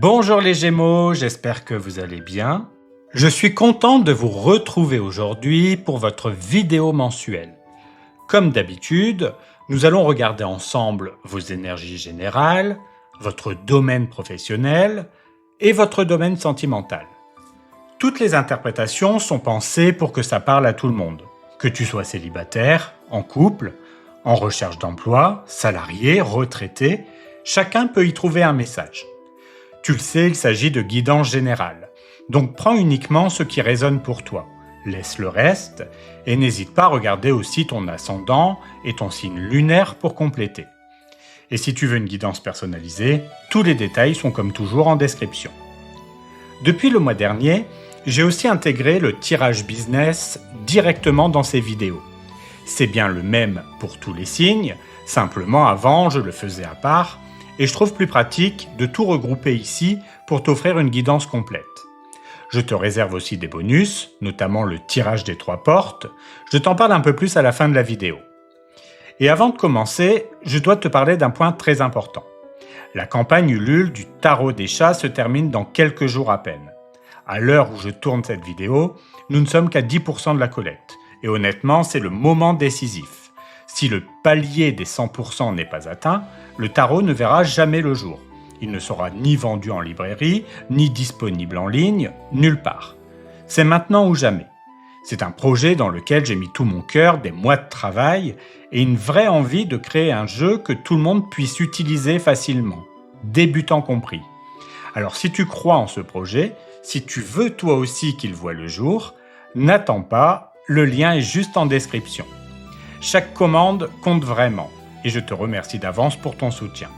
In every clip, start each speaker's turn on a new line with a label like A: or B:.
A: Bonjour les Gémeaux, j'espère que vous allez bien. Je suis content de vous retrouver aujourd'hui pour votre vidéo mensuelle. Comme d'habitude, nous allons regarder ensemble vos énergies générales, votre domaine professionnel et votre domaine sentimental. Toutes les interprétations sont pensées pour que ça parle à tout le monde. Que tu sois célibataire, en couple, en recherche d'emploi, salarié, retraité, chacun peut y trouver un message. Tu le sais, il s'agit de guidance générale. Donc prends uniquement ce qui résonne pour toi. Laisse le reste et n'hésite pas à regarder aussi ton ascendant et ton signe lunaire pour compléter. Et si tu veux une guidance personnalisée, tous les détails sont comme toujours en description. Depuis le mois dernier, j'ai aussi intégré le tirage business directement dans ces vidéos. C'est bien le même pour tous les signes, simplement avant je le faisais à part, et je trouve plus pratique de tout regrouper ici pour t'offrir une guidance complète. Je te réserve aussi des bonus, notamment le tirage des 3 portes. Je t'en parle un peu plus à la fin de la vidéo. Et avant de commencer, je dois te parler d'un point très important. La campagne Ulule du tarot des chats se termine dans quelques jours à peine. À l'heure où je tourne cette vidéo, nous ne sommes qu'à 10% de la collecte. Et honnêtement, c'est le moment décisif. Si le palier des 100% n'est pas atteint, le tarot ne verra jamais le jour. Il ne sera ni vendu en librairie, ni disponible en ligne, nulle part. C'est maintenant ou jamais. C'est un projet dans lequel j'ai mis tout mon cœur, des mois de travail et une vraie envie de créer un jeu que tout le monde puisse utiliser facilement, débutants compris. Alors si tu crois en ce projet, si tu veux toi aussi qu'il voie le jour, n'attends pas, le lien est juste en description. Chaque commande compte vraiment et je te remercie d'avance pour ton soutien.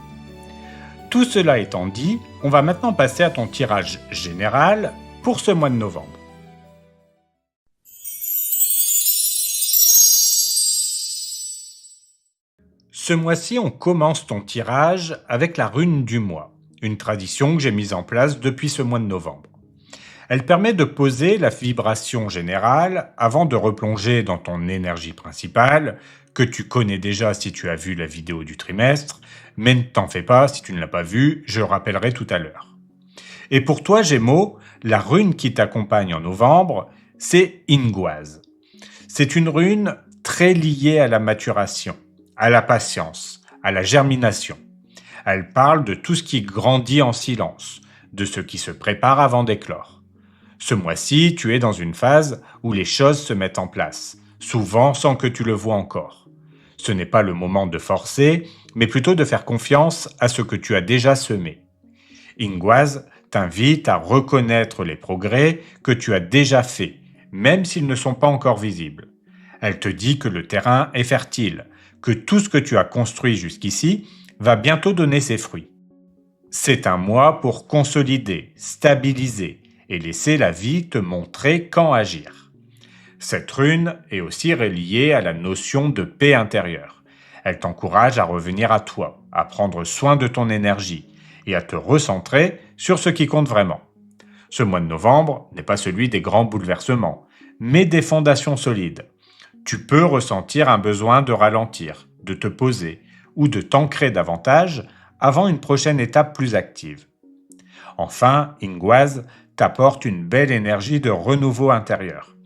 A: Tout cela étant dit, on va maintenant passer à ton tirage général pour ce mois de novembre. Ce mois-ci, on commence ton tirage avec la rune du mois, une tradition que j'ai mise en place depuis ce mois de novembre. Elle permet de poser la vibration générale avant de replonger dans ton énergie principale, que tu connais déjà si tu as vu la vidéo du trimestre, mais ne t'en fais pas si tu ne l'as pas vue, je le rappellerai tout à l'heure. Et pour toi, Gémeaux, la rune qui t'accompagne en novembre, c'est Ingwaz. C'est une rune très liée à la maturation, à la patience, à la germination. Elle parle de tout ce qui grandit en silence, de ce qui se prépare avant d'éclore. Ce mois-ci, tu es dans une phase où les choses se mettent en place, souvent sans que tu le vois encore. Ce n'est pas le moment de forcer, mais plutôt de faire confiance à ce que tu as déjà semé. Ingwaz t'invite à reconnaître les progrès que tu as déjà faits, même s'ils ne sont pas encore visibles. Elle te dit que le terrain est fertile, que tout ce que tu as construit jusqu'ici va bientôt donner ses fruits. C'est un mois pour consolider, stabiliser, et laisser la vie te montrer quand agir. Cette rune est aussi reliée à la notion de paix intérieure. Elle t'encourage à revenir à toi, à prendre soin de ton énergie et à te recentrer sur ce qui compte vraiment. Ce mois de novembre n'est pas celui des grands bouleversements, mais des fondations solides. Tu peux ressentir un besoin de ralentir, de te poser ou de t'ancrer davantage avant une prochaine étape plus active. Enfin, Ingwaz t'apporte une belle énergie de renouveau intérieur.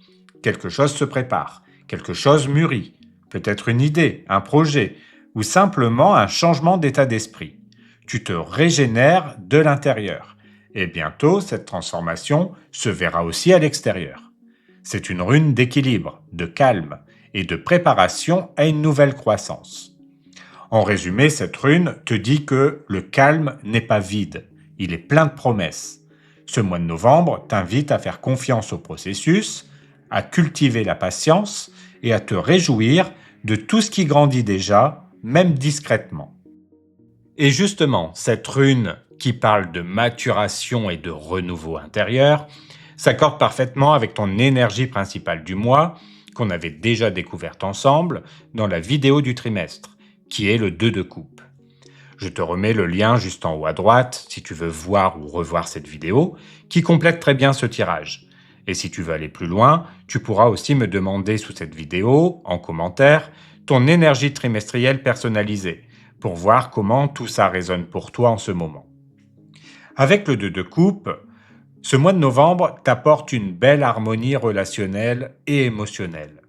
A: Quelque chose se prépare, quelque chose mûrit, peut-être une idée, un projet, ou simplement un changement d'état d'esprit. Tu te régénères de l'intérieur, et bientôt cette transformation se verra aussi à l'extérieur. C'est une rune d'équilibre, de calme et de préparation à une nouvelle croissance. En résumé, cette rune te dit que le calme n'est pas vide, il est plein de promesses. Ce mois de novembre t'invite à faire confiance au processus, à cultiver la patience et à te réjouir de tout ce qui grandit déjà, même discrètement. Et justement, cette rune qui parle de maturation et de renouveau intérieur s'accorde parfaitement avec ton énergie principale du mois qu'on avait déjà découverte ensemble dans la vidéo du trimestre, qui est le 2 de coupe. Je te remets le lien juste en haut à droite si tu veux voir ou revoir cette vidéo qui complète très bien ce tirage. Et si tu veux aller plus loin, tu pourras aussi me demander sous cette vidéo, en commentaire, ton énergie trimestrielle personnalisée pour voir comment tout ça résonne pour toi en ce moment. Avec le 2 de coupe, ce mois de novembre t'apporte une belle harmonie relationnelle et émotionnelle.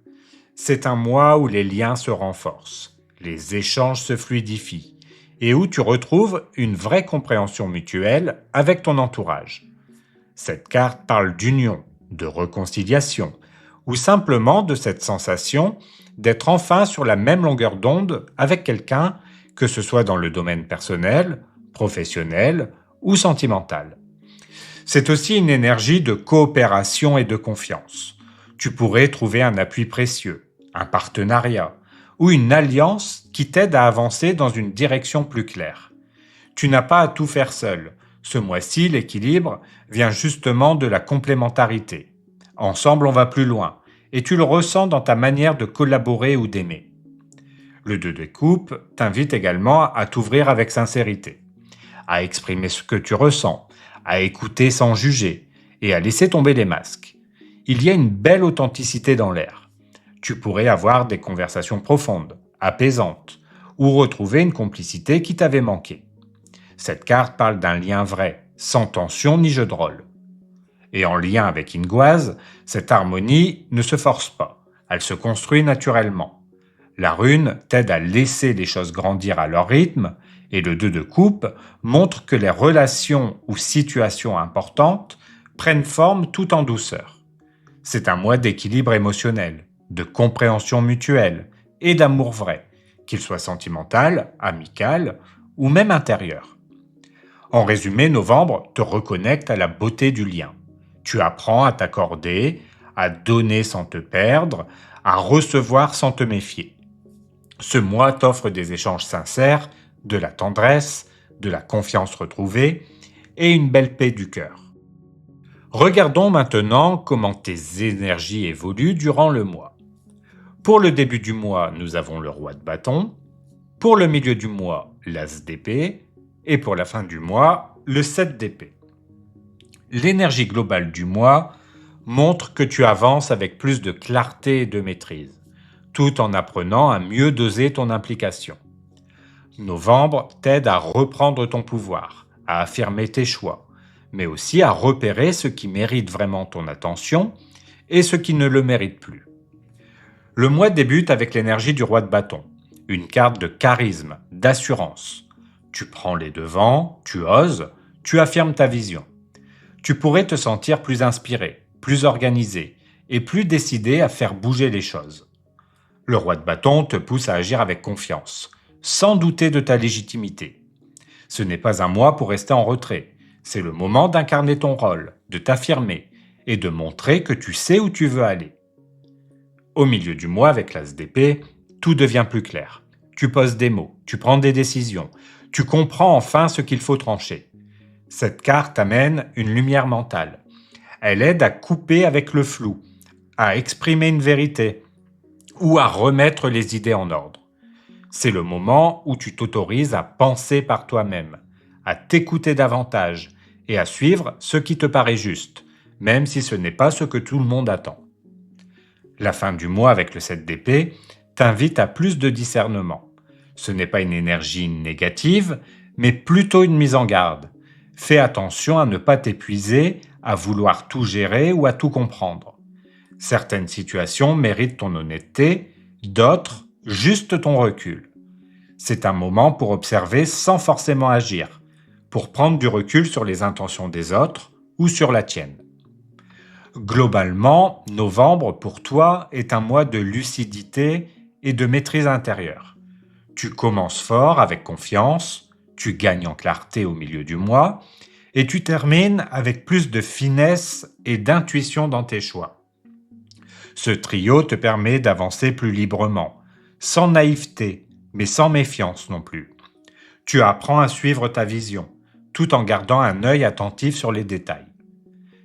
A: C'est un mois où les liens se renforcent, les échanges se fluidifient et où tu retrouves une vraie compréhension mutuelle avec ton entourage. Cette carte parle d'union, de réconciliation ou simplement de cette sensation d'être enfin sur la même longueur d'onde avec quelqu'un, que ce soit dans le domaine personnel, professionnel ou sentimental. C'est aussi une énergie de coopération et de confiance. Tu pourrais trouver un appui précieux, un partenariat ou une alliance qui t'aide à avancer dans une direction plus claire. Tu n'as pas à tout faire seul. Ce mois-ci, l'équilibre vient justement de la complémentarité. Ensemble, on va plus loin, et tu le ressens dans ta manière de collaborer ou d'aimer. Le 2 de coupe t'invite également à t'ouvrir avec sincérité, à exprimer ce que tu ressens, à écouter sans juger et à laisser tomber les masques. Il y a une belle authenticité dans l'air. Tu pourrais avoir des conversations profondes, apaisantes, ou retrouver une complicité qui t'avait manqué. Cette carte parle d'un lien vrai, sans tension ni jeu de rôle. Et en lien avec Ingoise, cette harmonie ne se force pas, elle se construit naturellement. La rune t'aide à laisser les choses grandir à leur rythme, et le 2 de coupe montre que les relations ou situations importantes prennent forme tout en douceur. C'est un mois d'équilibre émotionnel, de compréhension mutuelle et d'amour vrai, qu'il soit sentimental, amical ou même intérieur. En résumé, novembre te reconnecte à la beauté du lien. Tu apprends à t'accorder, à donner sans te perdre, à recevoir sans te méfier. Ce mois t'offre des échanges sincères, de la tendresse, de la confiance retrouvée et une belle paix du cœur. Regardons maintenant comment tes énergies évoluent durant le mois. Pour le début du mois, nous avons le roi de bâton. Pour le milieu du mois, l'as d'épée. Et pour la fin du mois, le 7 d'épée. L'énergie globale du mois montre que tu avances avec plus de clarté et de maîtrise, tout en apprenant à mieux doser ton implication. Novembre t'aide à reprendre ton pouvoir, à affirmer tes choix, mais aussi à repérer ce qui mérite vraiment ton attention et ce qui ne le mérite plus. Le mois débute avec l'énergie du roi de bâton, une carte de charisme, d'assurance. Tu prends les devants, tu oses, tu affirmes ta vision. Tu pourrais te sentir plus inspiré, plus organisé et plus décidé à faire bouger les choses. Le roi de bâton te pousse à agir avec confiance, sans douter de ta légitimité. Ce n'est pas un mois pour rester en retrait, c'est le moment d'incarner ton rôle, de t'affirmer et de montrer que tu sais où tu veux aller. Au milieu du mois avec l'as d'épée, tout devient plus clair. Tu poses des mots, tu prends des décisions, tu comprends enfin ce qu'il faut trancher. Cette carte amène une lumière mentale. Elle aide à couper avec le flou, à exprimer une vérité ou à remettre les idées en ordre. C'est le moment où tu t'autorises à penser par toi-même, à t'écouter davantage et à suivre ce qui te paraît juste, même si ce n'est pas ce que tout le monde attend. La fin du mois avec le 7 d'épée t'invite à plus de discernement. Ce n'est pas une énergie négative, mais plutôt une mise en garde. Fais attention à ne pas t'épuiser, à vouloir tout gérer ou à tout comprendre. Certaines situations méritent ton honnêteté, d'autres, juste ton recul. C'est un moment pour observer sans forcément agir, pour prendre du recul sur les intentions des autres ou sur la tienne. Globalement, novembre pour toi est un mois de lucidité et de maîtrise intérieure. Tu commences fort avec confiance, tu gagnes en clarté au milieu du mois et tu termines avec plus de finesse et d'intuition dans tes choix. Ce trio te permet d'avancer plus librement, sans naïveté, mais sans méfiance non plus. Tu apprends à suivre ta vision, tout en gardant un œil attentif sur les détails.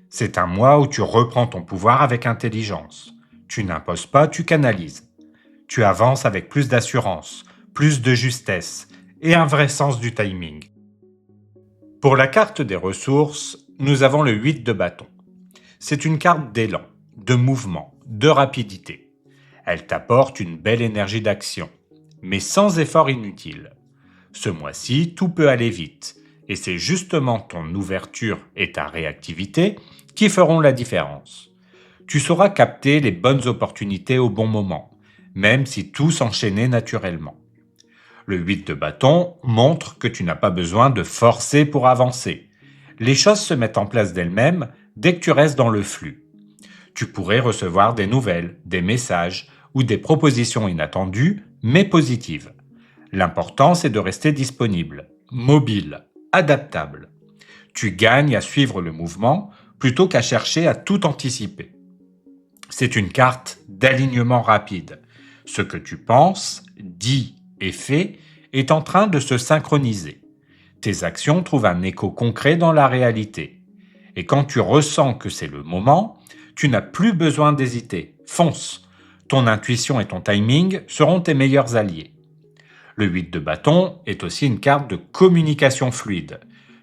A: C'est un mois où tu reprends ton pouvoir avec intelligence. Tu n'imposes pas, tu canalises. Tu avances avec plus d'assurance, plus de justesse et un vrai sens du timing. Pour la carte des ressources, nous avons le 8 de bâton. C'est une carte d'élan, de mouvement, de rapidité. Elle t'apporte une belle énergie d'action, mais sans effort inutile. Ce mois-ci, tout peut aller vite, Et c'est justement ton ouverture et ta réactivité qui feront la différence. Tu sauras capter les bonnes opportunités au bon moment, même si tout s'enchaînait naturellement. Le 8 de bâton montre que tu n'as pas besoin de forcer pour avancer. Les choses se mettent en place d'elles-mêmes dès que tu restes dans le flux. Tu pourrais recevoir des nouvelles, des messages ou des propositions inattendues, mais positives. L'important, c'est de rester disponible, mobile, adaptable. Tu gagnes à suivre le mouvement plutôt qu'à chercher à tout anticiper. C'est une carte d'alignement rapide. Ce que tu penses, dis et fais est en train de se synchroniser. Tes actions trouvent un écho concret dans la réalité. Et quand tu ressens que c'est le moment, tu n'as plus besoin d'hésiter. Fonce. Ton intuition et ton timing seront tes meilleurs alliés. Le 8 de bâton est aussi une carte de communication fluide.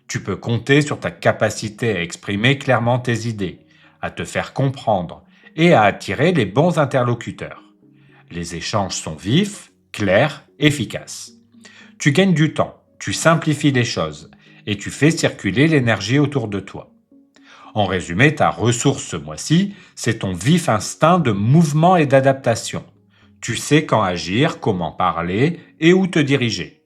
A: Tu peux compter sur ta capacité à exprimer clairement tes idées, à te faire comprendre et à attirer les bons interlocuteurs. Les échanges sont vifs, clairs, efficaces. Tu gagnes du temps, tu simplifies les choses et tu fais circuler l'énergie autour de toi. En résumé, ta ressource ce mois-ci, c'est ton vif instinct de mouvement et d'adaptation. Tu sais quand agir, comment parler et où te diriger.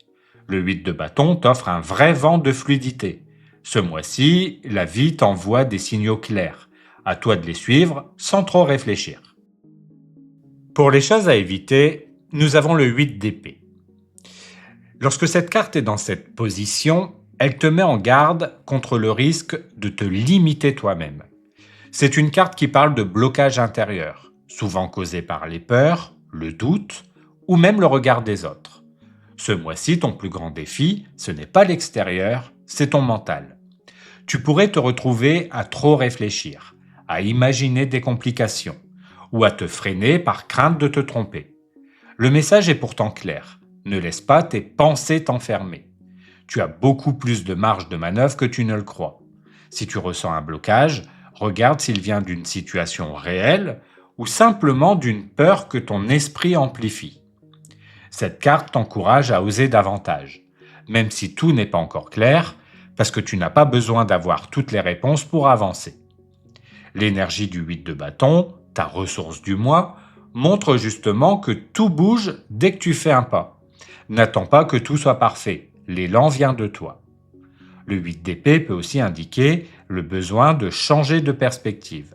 A: Le 8 de bâton t'offre un vrai vent de fluidité. Ce mois-ci, la vie t'envoie des signaux clairs. À toi de les suivre sans trop réfléchir. Pour les choses à éviter, nous avons le 8 d'épée. Lorsque cette carte est dans cette position, elle te met en garde contre le risque de te limiter toi-même. C'est une carte qui parle de blocage intérieur, souvent causé par les peurs, le doute ou même le regard des autres. Ce mois-ci, ton plus grand défi, ce n'est pas l'extérieur, c'est ton mental. Tu pourrais te retrouver à trop réfléchir, à imaginer des complications ou à te freiner par crainte de te tromper. Le message est pourtant clair. Ne laisse pas tes pensées t'enfermer. Tu as beaucoup plus de marge de manœuvre que tu ne le crois. Si tu ressens un blocage, regarde s'il vient d'une situation réelle ou simplement d'une peur que ton esprit amplifie. Cette carte t'encourage à oser davantage, même si tout n'est pas encore clair, parce que tu n'as pas besoin d'avoir toutes les réponses pour avancer. L'énergie du 8 de bâton, ta ressource du mois, montre justement que tout bouge dès que tu fais un pas. N'attends pas que tout soit parfait, l'élan vient de toi. Le 8 d'épée peut aussi indiquer le besoin de changer de perspective.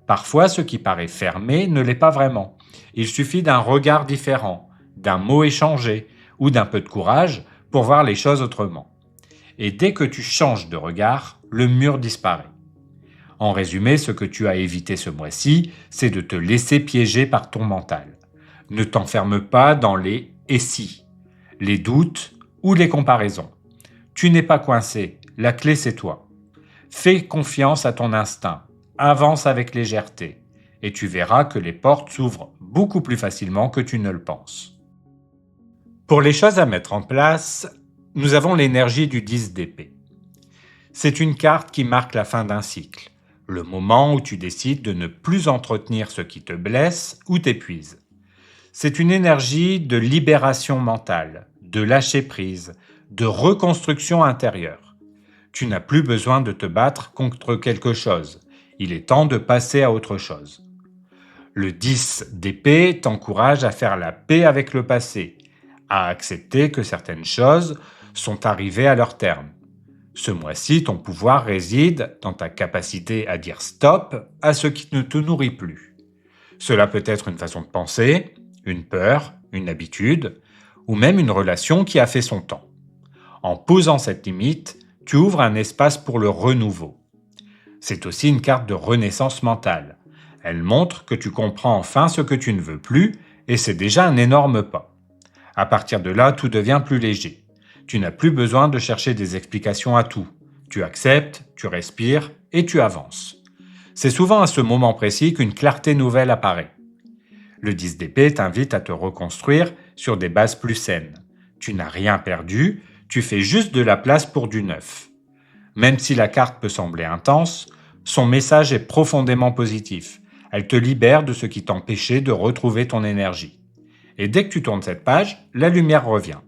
A: Parfois, ce qui paraît fermé ne l'est pas vraiment. Il suffit d'un regard différent, d'un mot échangé ou d'un peu de courage pour voir les choses autrement. Et dès que tu changes de regard, le mur disparaît. En résumé, ce que tu as évité ce mois-ci, c'est de te laisser piéger par ton mental. Ne t'enferme pas dans les « et si », les doutes ou les comparaisons. Tu n'es pas coincé, la clé c'est toi. Fais confiance à ton instinct, avance avec légèreté, et tu verras que les portes s'ouvrent beaucoup plus facilement que tu ne le penses. Pour les choses à mettre en place, nous avons l'énergie du 10 d'épée. C'est une carte qui marque la fin d'un cycle, le moment où tu décides de ne plus entretenir ce qui te blesse ou t'épuise. C'est une énergie de libération mentale, de lâcher prise, de reconstruction intérieure. Tu n'as plus besoin de te battre contre quelque chose. Il est temps de passer à autre chose. Le 10 d'épée t'encourage à faire la paix avec le passé, à accepter que certaines choses sont arrivées à leur terme. Ce mois-ci, ton pouvoir réside dans ta capacité à dire stop à ce qui ne te nourrit plus. Cela peut être une façon de penser, une peur, une habitude, ou même une relation qui a fait son temps. En posant cette limite, tu ouvres un espace pour le renouveau. C'est aussi une carte de renaissance mentale. Elle montre que tu comprends enfin ce que tu ne veux plus, et c'est déjà un énorme pas. À partir de là, tout devient plus léger. Tu n'as plus besoin de chercher des explications à tout. Tu acceptes, tu respires et tu avances. C'est souvent à ce moment précis qu'une clarté nouvelle apparaît. Le 10 d'épée t'invite à te reconstruire sur des bases plus saines. Tu n'as rien perdu, tu fais juste de la place pour du neuf. Même si la carte peut sembler intense, son message est profondément positif. Elle te libère de ce qui t'empêchait de retrouver ton énergie. Et dès que tu tournes cette page, la lumière revient.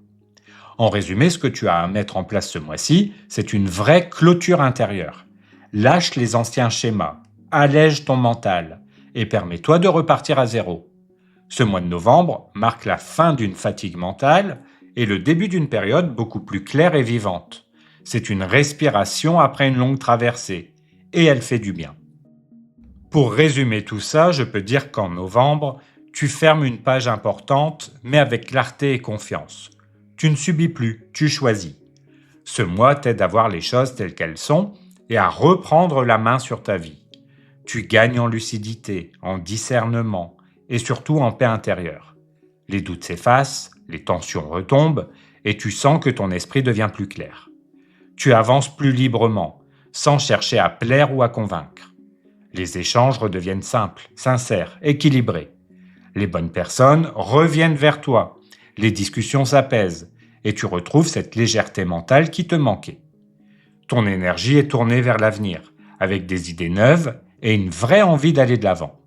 A: En résumé, ce que tu as à mettre en place ce mois-ci, c'est une vraie clôture intérieure. Lâche les anciens schémas, allège ton mental et permets-toi de repartir à zéro. Ce mois de novembre marque la fin d'une fatigue mentale et le début d'une période beaucoup plus claire et vivante. C'est une respiration après une longue traversée et elle fait du bien. Pour résumer tout ça, je peux dire qu'en novembre, tu fermes une page importante, mais avec clarté et confiance. Tu ne subis plus, tu choisis. Ce mois t'aide à voir les choses telles qu'elles sont et à reprendre la main sur ta vie. Tu gagnes en lucidité, en discernement et surtout en paix intérieure. Les doutes s'effacent, les tensions retombent et tu sens que ton esprit devient plus clair. Tu avances plus librement, sans chercher à plaire ou à convaincre. Les échanges redeviennent simples, sincères, équilibrés. Les bonnes personnes reviennent vers toi, les discussions s'apaisent et tu retrouves cette légèreté mentale qui te manquait. Ton énergie est tournée vers l'avenir, avec des idées neuves et une vraie envie d'aller de l'avant.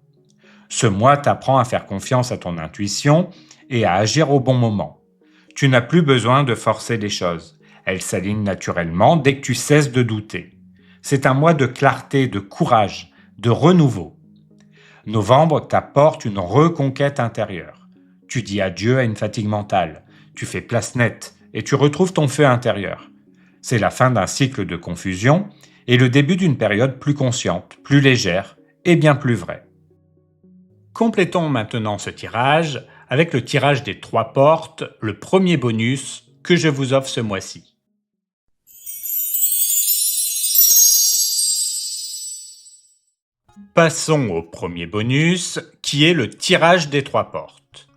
A: Ce mois t'apprend à faire confiance à ton intuition et à agir au bon moment. Tu n'as plus besoin de forcer les choses. Elles s'alignent naturellement dès que tu cesses de douter. C'est un mois de clarté, de courage, de renouveau. Novembre t'apporte une reconquête intérieure. Tu dis adieu à une fatigue mentale, tu fais place nette et tu retrouves ton feu intérieur. C'est la fin d'un cycle de confusion et le début d'une période plus consciente, plus légère et bien plus vraie. Complétons maintenant ce tirage avec le tirage des 3 portes, le premier bonus que je vous offre ce mois-ci. Passons au premier bonus, qui est le tirage des 3 portes.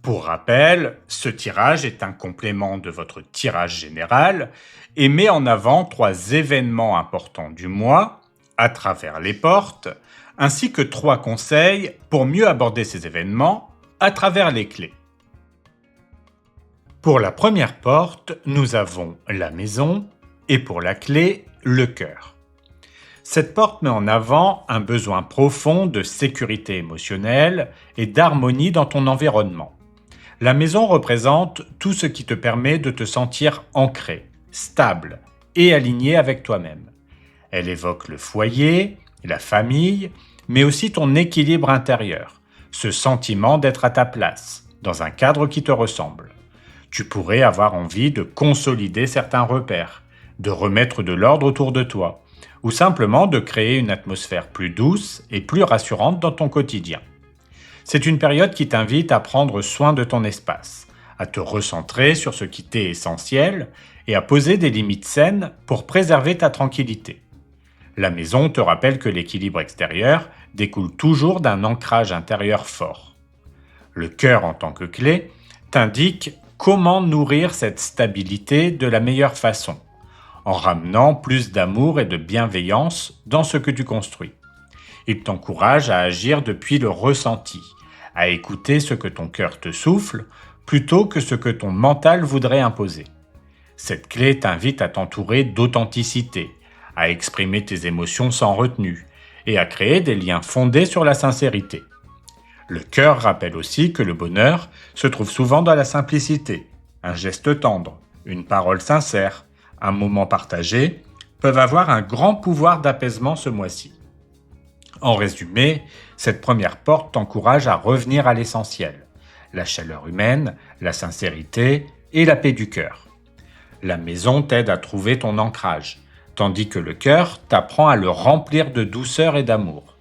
A: Pour rappel, ce tirage est un complément de votre tirage général et met en avant 3 événements importants du mois, à travers les portes, ainsi que 3 conseils pour mieux aborder ces événements, à travers les clés. Pour la première porte, nous avons la maison et pour la clé, le cœur. Cette porte met en avant un besoin profond de sécurité émotionnelle et d'harmonie dans ton environnement. La maison représente tout ce qui te permet de te sentir ancré, stable et aligné avec toi-même. Elle évoque le foyer, la famille, mais aussi ton équilibre intérieur, ce sentiment d'être à ta place, dans un cadre qui te ressemble. Tu pourrais avoir envie de consolider certains repères, de remettre de l'ordre autour de toi, ou simplement de créer une atmosphère plus douce et plus rassurante dans ton quotidien. C'est une période qui t'invite à prendre soin de ton espace, à te recentrer sur ce qui t'est essentiel et à poser des limites saines pour préserver ta tranquillité. La maison te rappelle que l'équilibre extérieur découle toujours d'un ancrage intérieur fort. Le cœur en tant que clé t'indique comment nourrir cette stabilité de la meilleure façon, en ramenant plus d'amour et de bienveillance dans ce que tu construis. Il t'encourage à agir depuis le ressenti, à écouter ce que ton cœur te souffle plutôt que ce que ton mental voudrait imposer. Cette clé t'invite à t'entourer d'authenticité, à exprimer tes émotions sans retenue et à créer des liens fondés sur la sincérité. Le cœur rappelle aussi que le bonheur se trouve souvent dans la simplicité. Un geste tendre, une parole sincère, un moment partagé peuvent avoir un grand pouvoir d'apaisement ce mois-ci. En résumé, cette première porte t'encourage à revenir à l'essentiel, la chaleur humaine, la sincérité et la paix du cœur. La maison t'aide à trouver ton ancrage, tandis que le cœur t'apprend à le remplir de douceur et d'amour.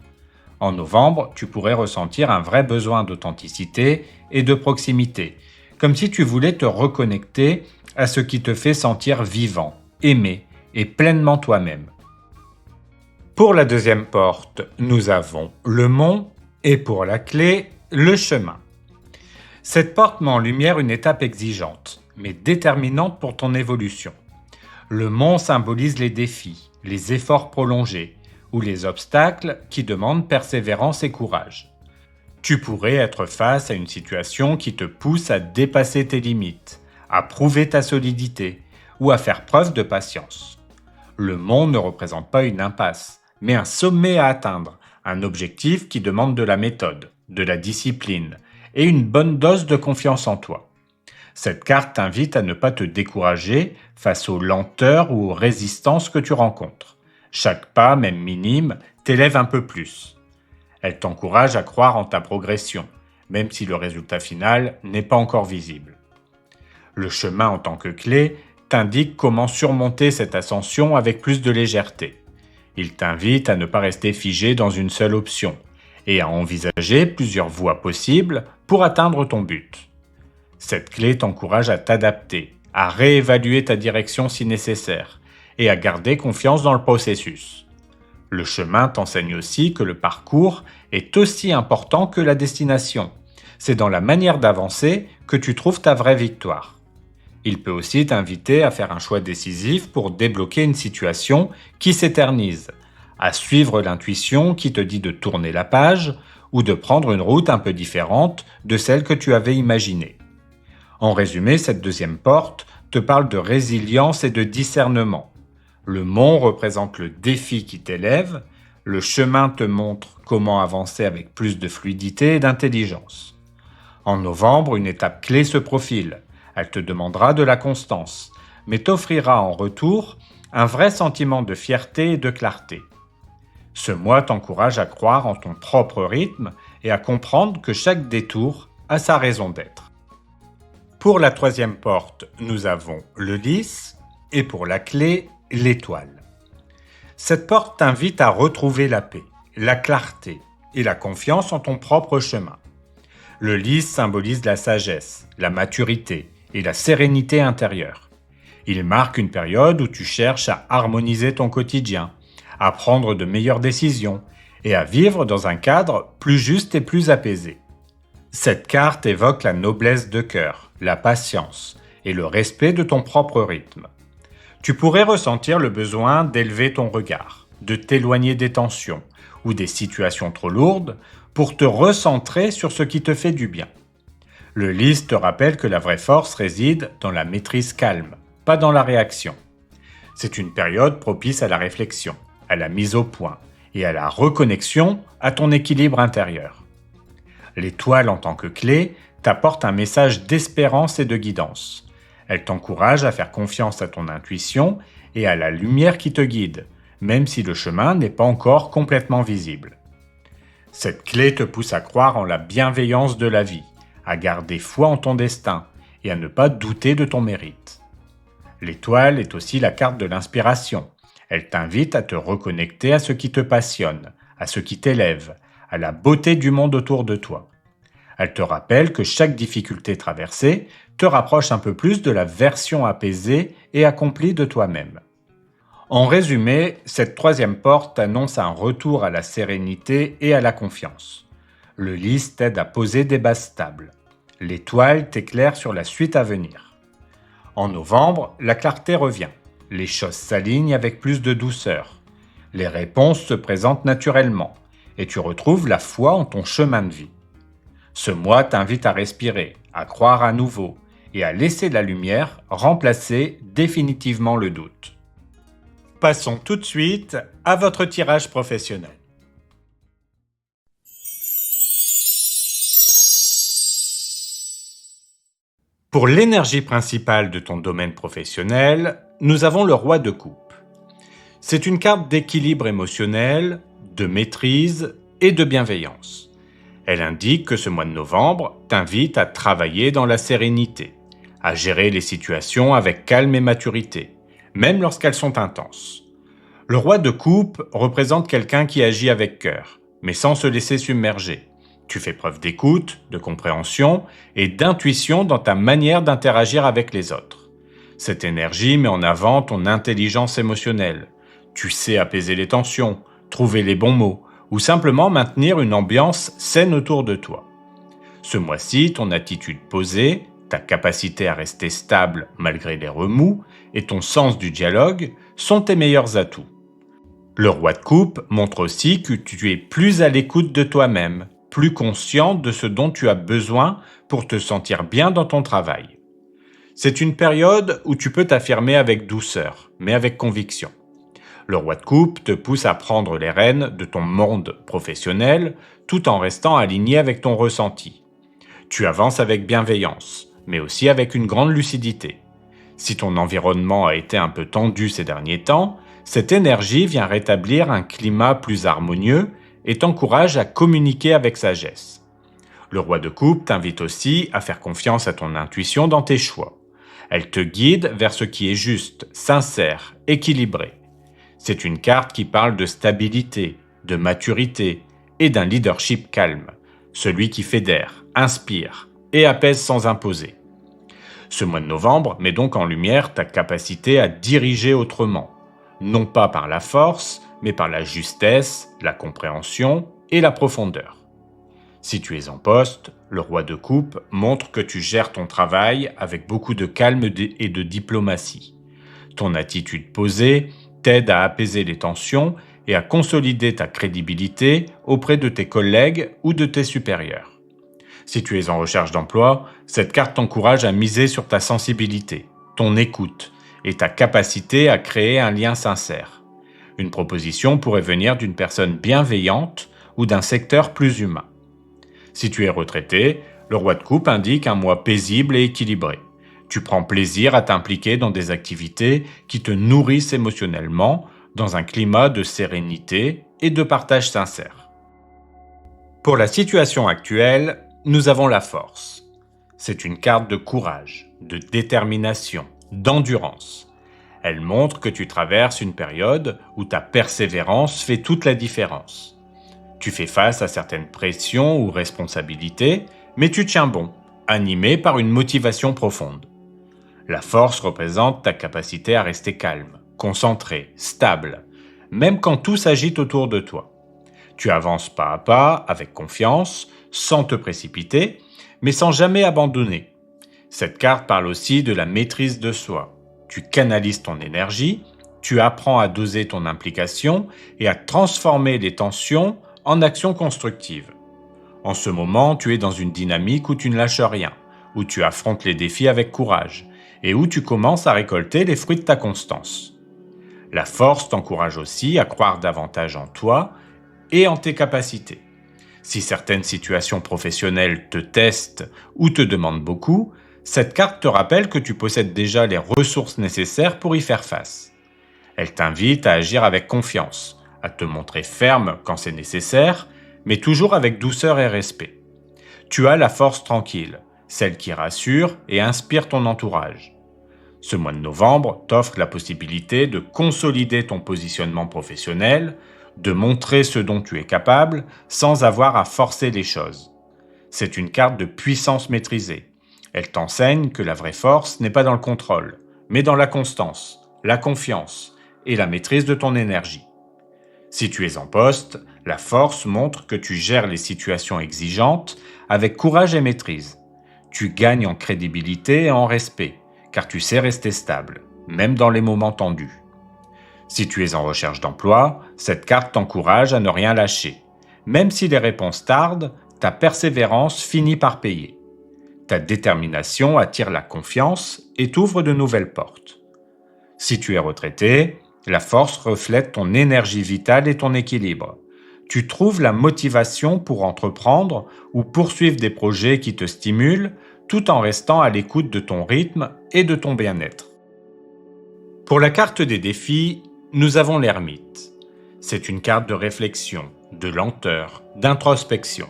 A: En novembre, tu pourrais ressentir un vrai besoin d'authenticité et de proximité, comme si tu voulais te reconnecter à ce qui te fait sentir vivant, aimé et pleinement toi-même. Pour la deuxième porte, nous avons le mont et pour la clé, le chemin. Cette porte met en lumière une étape exigeante, mais déterminante pour ton évolution. Le mont symbolise les défis, les efforts prolongés ou les obstacles qui demandent persévérance et courage. Tu pourrais être face à une situation qui te pousse à dépasser tes limites, à prouver ta solidité ou à faire preuve de patience. Le mont ne représente pas une impasse, mais un sommet à atteindre, un objectif qui demande de la méthode, de la discipline et une bonne dose de confiance en toi. Cette carte t'invite à ne pas te décourager face aux lenteurs ou aux résistances que tu rencontres. Chaque pas, même minime, t'élève un peu plus. Elle t'encourage à croire en ta progression, même si le résultat final n'est pas encore visible. Le chemin en tant que clé t'indique comment surmonter cette ascension avec plus de légèreté. Il t'invite à ne pas rester figé dans une seule option et à envisager plusieurs voies possibles pour atteindre ton but. Cette clé t'encourage à t'adapter, à réévaluer ta direction si nécessaire et à garder confiance dans le processus. Le chemin t'enseigne aussi que le parcours est aussi important que la destination. C'est dans la manière d'avancer que tu trouves ta vraie victoire. Il peut aussi t'inviter à faire un choix décisif pour débloquer une situation qui s'éternise, à suivre l'intuition qui te dit de tourner la page ou de prendre une route un peu différente de celle que tu avais imaginée. En résumé, cette deuxième porte te parle de résilience et de discernement. Le mont représente le défi qui t'élève, le chemin te montre comment avancer avec plus de fluidité et d'intelligence. En novembre, une étape clé se profile. Elle te demandera de la constance, mais t'offrira en retour un vrai sentiment de fierté et de clarté. Ce mois t'encourage à croire en ton propre rythme et à comprendre que chaque détour a sa raison d'être. Pour la troisième porte, nous avons le lys et pour la clé, l'étoile. Cette porte t'invite à retrouver la paix, la clarté et la confiance en ton propre chemin. Le lys symbolise la sagesse, la maturité et la sérénité intérieure. Il marque une période où tu cherches à harmoniser ton quotidien, à prendre de meilleures décisions et à vivre dans un cadre plus juste et plus apaisé. Cette carte évoque la noblesse de cœur, la patience et le respect de ton propre rythme. Tu pourrais ressentir le besoin d'élever ton regard, de t'éloigner des tensions ou des situations trop lourdes pour te recentrer sur ce qui te fait du bien. Le lys te rappelle que la vraie force réside dans la maîtrise calme, pas dans la réaction. C'est une période propice à la réflexion, à la mise au point et à la reconnexion à ton équilibre intérieur. L'étoile en tant que clé t'apporte un message d'espérance et de guidance. Elle t'encourage à faire confiance à ton intuition et à la lumière qui te guide, même si le chemin n'est pas encore complètement visible. Cette clé te pousse à croire en la bienveillance de la vie, à garder foi en ton destin et à ne pas douter de ton mérite. L'étoile est aussi la carte de l'inspiration. Elle t'invite à te reconnecter à ce qui te passionne, à ce qui t'élève, à la beauté du monde autour de toi. Elle te rappelle que chaque difficulté traversée te rapproche un peu plus de la version apaisée et accomplie de toi-même. En résumé, cette troisième porte annonce un retour à la sérénité et à la confiance. Le lys t'aide à poser des bases stables. L'étoile t'éclaire sur la suite à venir. En novembre, la clarté revient. Les choses s'alignent avec plus de douceur. Les réponses se présentent naturellement et tu retrouves la foi en ton chemin de vie. Ce mois t'invite à respirer, à croire à nouveau et à laisser la lumière remplacer définitivement le doute. Passons tout de suite à votre tirage professionnel. Pour l'énergie principale de ton domaine professionnel, nous avons le roi de coupe. C'est une carte d'équilibre émotionnel, de maîtrise et de bienveillance. Elle indique que ce mois de novembre t'invite à travailler dans la sérénité, à gérer les situations avec calme et maturité, même lorsqu'elles sont intenses. Le roi de coupe représente quelqu'un qui agit avec cœur, mais sans se laisser submerger. Tu fais preuve d'écoute, de compréhension et d'intuition dans ta manière d'interagir avec les autres. Cette énergie met en avant ton intelligence émotionnelle. Tu sais apaiser les tensions, trouver les bons mots ou simplement maintenir une ambiance saine autour de toi. Ce mois-ci, ton attitude posée, ta capacité à rester stable malgré les remous et ton sens du dialogue sont tes meilleurs atouts. Le roi de coupe montre aussi que tu es plus à l'écoute de toi-même, plus conscient de ce dont tu as besoin pour te sentir bien dans ton travail. C'est une période où tu peux t'affirmer avec douceur, mais avec conviction. Le roi de coupe te pousse à prendre les rênes de ton monde professionnel tout en restant aligné avec ton ressenti. Tu avances avec bienveillance, mais aussi avec une grande lucidité. Si ton environnement a été un peu tendu ces derniers temps, cette énergie vient rétablir un climat plus harmonieux et t'encourage à communiquer avec sagesse. Le roi de coupe t'invite aussi à faire confiance à ton intuition dans tes choix. Elle te guide vers ce qui est juste, sincère, équilibré. C'est une carte qui parle de stabilité, de maturité et d'un leadership calme, celui qui fédère, inspire et apaise sans imposer. Ce mois de novembre met donc en lumière ta capacité à diriger autrement, non pas par la force, mais par la justesse, la compréhension et la profondeur. Si tu es en poste, le roi de coupe montre que tu gères ton travail avec beaucoup de calme et de diplomatie. Ton attitude posée t'aide à apaiser les tensions et à consolider ta crédibilité auprès de tes collègues ou de tes supérieurs. Si tu es en recherche d'emploi, cette carte t'encourage à miser sur ta sensibilité, ton écoute et ta capacité à créer un lien sincère. Une proposition pourrait venir d'une personne bienveillante ou d'un secteur plus humain. Si tu es retraité, le roi de coupe indique un mois paisible et équilibré. Tu prends plaisir à t'impliquer dans des activités qui te nourrissent émotionnellement, dans un climat de sérénité et de partage sincère. Pour la situation actuelle, nous avons la force. C'est une carte de courage, de détermination, d'endurance. Elle montre que tu traverses une période où ta persévérance fait toute la différence. Tu fais face à certaines pressions ou responsabilités, mais tu tiens bon, animé par une motivation profonde. La force représente ta capacité à rester calme, concentré, stable, même quand tout s'agite autour de toi. Tu avances pas à pas, avec confiance, sans te précipiter, mais sans jamais abandonner. Cette carte parle aussi de la maîtrise de soi. Tu canalises ton énergie, tu apprends à doser ton implication et à transformer les tensions en actions constructives. En ce moment, tu es dans une dynamique où tu ne lâches rien, où tu affrontes les défis avec courage et où tu commences à récolter les fruits de ta constance. La force t'encourage aussi à croire davantage en toi et en tes capacités. Si certaines situations professionnelles te testent ou te demandent beaucoup, cette carte te rappelle que tu possèdes déjà les ressources nécessaires pour y faire face. Elle t'invite à agir avec confiance, à te montrer ferme quand c'est nécessaire, mais toujours avec douceur et respect. Tu as la force tranquille, celle qui rassure et inspire ton entourage. Ce mois de novembre t'offre la possibilité de consolider ton positionnement professionnel, de montrer ce dont tu es capable sans avoir à forcer les choses. C'est une carte de puissance maîtrisée. Elle t'enseigne que la vraie force n'est pas dans le contrôle, mais dans la constance, la confiance et la maîtrise de ton énergie. Si tu es en poste, la force montre que tu gères les situations exigeantes avec courage et maîtrise. Tu gagnes en crédibilité et en respect, car tu sais rester stable, même dans les moments tendus. Si tu es en recherche d'emploi, cette carte t'encourage à ne rien lâcher. Même si les réponses tardent, ta persévérance finit par payer. Ta détermination attire la confiance et t'ouvre de nouvelles portes. Si tu es retraité, la force reflète ton énergie vitale et ton équilibre. Tu trouves la motivation pour entreprendre ou poursuivre des projets qui te stimulent, tout en restant à l'écoute de ton rythme et de ton bien-être. Pour la carte des défis, nous avons l'ermite. C'est une carte de réflexion, de lenteur, d'introspection.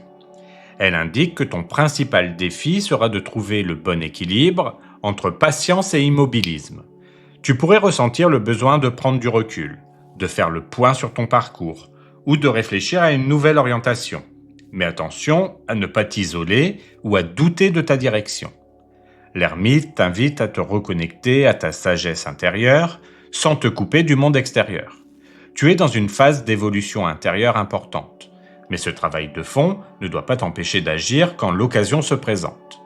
A: Elle indique que ton principal défi sera de trouver le bon équilibre entre patience et immobilisme. Tu pourrais ressentir le besoin de prendre du recul, de faire le point sur ton parcours ou de réfléchir à une nouvelle orientation. Mais attention à ne pas t'isoler ou à douter de ta direction. L'ermite t'invite à te reconnecter à ta sagesse intérieure sans te couper du monde extérieur. Tu es dans une phase d'évolution intérieure importante, mais ce travail de fond ne doit pas t'empêcher d'agir quand l'occasion se présente.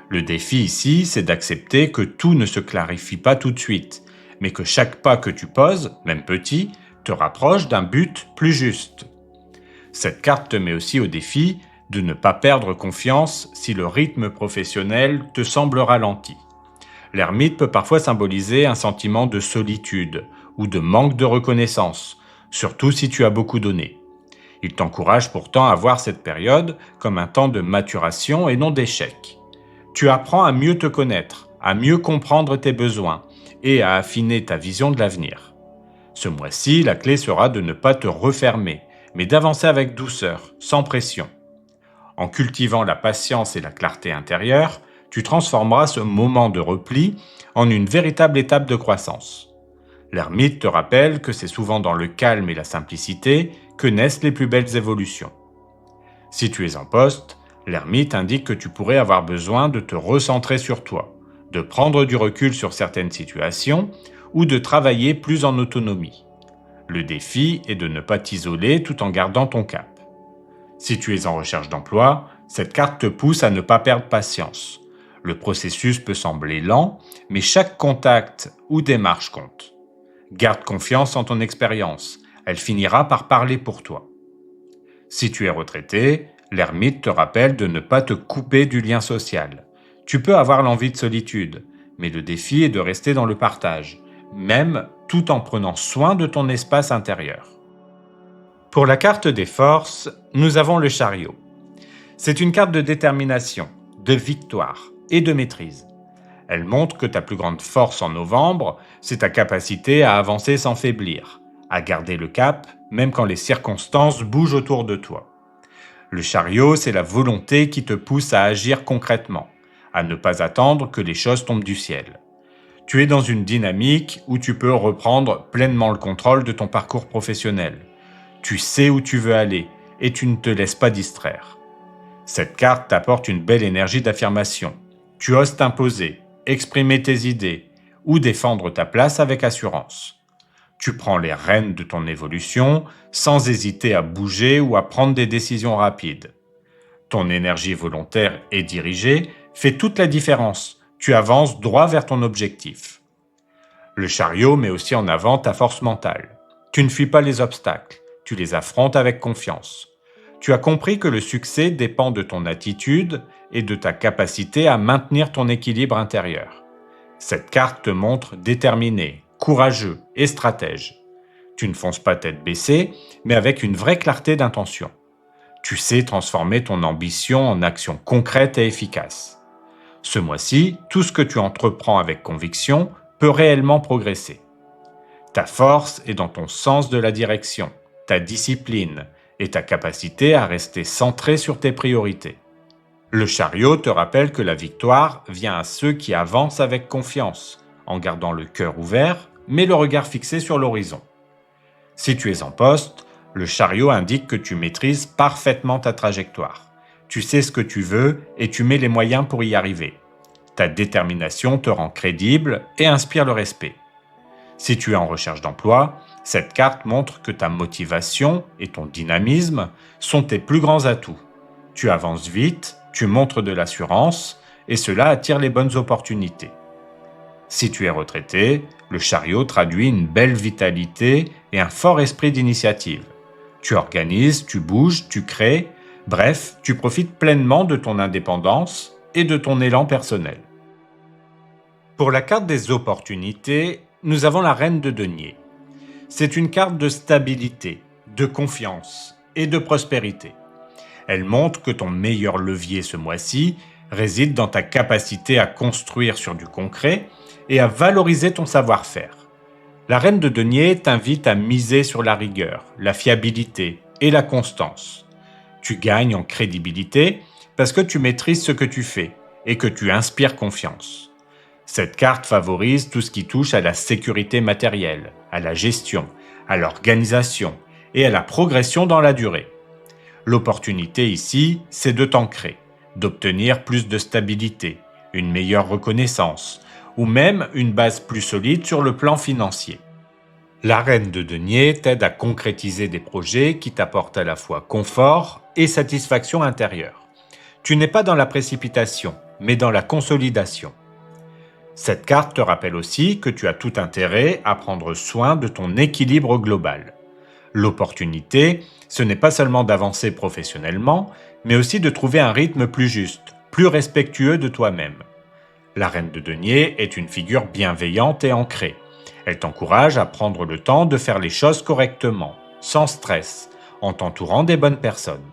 A: Le défi ici, c'est d'accepter que tout ne se clarifie pas tout de suite, mais que chaque pas que tu poses, même petit, te rapproche d'un but plus juste. Cette carte te met aussi au défi de ne pas perdre confiance si le rythme professionnel te semble ralenti. L'ermite peut parfois symboliser un sentiment de solitude ou de manque de reconnaissance, surtout si tu as beaucoup donné. Il t'encourage pourtant à voir cette période comme un temps de maturation et non d'échec. Tu apprends à mieux te connaître, à mieux comprendre tes besoins et à affiner ta vision de l'avenir. Ce mois-ci, la clé sera de ne pas te refermer, mais d'avancer avec douceur, sans pression. En cultivant la patience et la clarté intérieure, tu transformeras ce moment de repli en une véritable étape de croissance. L'ermite te rappelle que c'est souvent dans le calme et la simplicité que naissent les plus belles évolutions. Si tu es en poste, l'ermite indique que tu pourrais avoir besoin de te recentrer sur toi, de prendre du recul sur certaines situations ou de travailler plus en autonomie. Le défi est de ne pas t'isoler tout en gardant ton cap. Si tu es en recherche d'emploi, cette carte te pousse à ne pas perdre patience. Le processus peut sembler lent, mais chaque contact ou démarche compte. Garde confiance en ton expérience, elle finira par parler pour toi. Si tu es retraité, l'ermite te rappelle de ne pas te couper du lien social. Tu peux avoir l'envie de solitude, mais le défi est de rester dans le partage, même tout en prenant soin de ton espace intérieur. Pour la carte des forces, nous avons le chariot. C'est une carte de détermination, de victoire et de maîtrise. Elle montre que ta plus grande force en novembre, c'est ta capacité à avancer sans faiblir, à garder le cap, même quand les circonstances bougent autour de toi. Le chariot, c'est la volonté qui te pousse à agir concrètement, à ne pas attendre que les choses tombent du ciel. Tu es dans une dynamique où tu peux reprendre pleinement le contrôle de ton parcours professionnel. Tu sais où tu veux aller et tu ne te laisses pas distraire. Cette carte t'apporte une belle énergie d'affirmation. Tu oses t'imposer, exprimer tes idées ou défendre ta place avec assurance. Tu prends les rênes de ton évolution sans hésiter à bouger ou à prendre des décisions rapides. Ton énergie volontaire et dirigée fait toute la différence. Tu avances droit vers ton objectif. Le chariot met aussi en avant ta force mentale. Tu ne fuis pas les obstacles, tu les affrontes avec confiance. Tu as compris que le succès dépend de ton attitude et de ta capacité à maintenir ton équilibre intérieur. Cette carte te montre déterminé, courageux et stratège. Tu ne fonces pas tête baissée, mais avec une vraie clarté d'intention. Tu sais transformer ton ambition en action concrète et efficace. Ce mois-ci, tout ce que tu entreprends avec conviction peut réellement progresser. Ta force est dans ton sens de la direction, ta discipline et ta capacité à rester centré sur tes priorités. Le chariot te rappelle que la victoire vient à ceux qui avancent avec confiance, en gardant le cœur ouvert, mais le regard fixé sur l'horizon. Si tu es en poste, le chariot indique que tu maîtrises parfaitement ta trajectoire. Tu sais ce que tu veux et tu mets les moyens pour y arriver. Ta détermination te rend crédible et inspire le respect. Si tu es en recherche d'emploi, cette carte montre que ta motivation et ton dynamisme sont tes plus grands atouts. Tu avances vite, tu montres de l'assurance et cela attire les bonnes opportunités. Si tu es retraité, le chariot traduit une belle vitalité et un fort esprit d'initiative. Tu organises, tu bouges, tu crées, bref, tu profites pleinement de ton indépendance et de ton élan personnel. Pour la carte des opportunités, nous avons la reine de denier. C'est une carte de stabilité, de confiance et de prospérité. Elle montre que ton meilleur levier ce mois-ci réside dans ta capacité à construire sur du concret et à valoriser ton savoir-faire. La reine de denier t'invite à miser sur la rigueur, la fiabilité et la constance. Tu gagnes en crédibilité parce que tu maîtrises ce que tu fais et que tu inspires confiance. Cette carte favorise tout ce qui touche à la sécurité matérielle, à la gestion, à l'organisation et à la progression dans la durée. L'opportunité ici, c'est de t'ancrer, d'obtenir plus de stabilité, une meilleure reconnaissance ou même une base plus solide sur le plan financier. La reine de denier t'aide à concrétiser des projets qui t'apportent à la fois confort et satisfaction intérieure. Tu n'es pas dans la précipitation, mais dans la consolidation. Cette carte te rappelle aussi que tu as tout intérêt à prendre soin de ton équilibre global. L'opportunité, ce n'est pas seulement d'avancer professionnellement, mais aussi de trouver un rythme plus juste, plus respectueux de toi-même. La reine de denier est une figure bienveillante et ancrée. Elle t'encourage à prendre le temps de faire les choses correctement, sans stress, en t'entourant des bonnes personnes.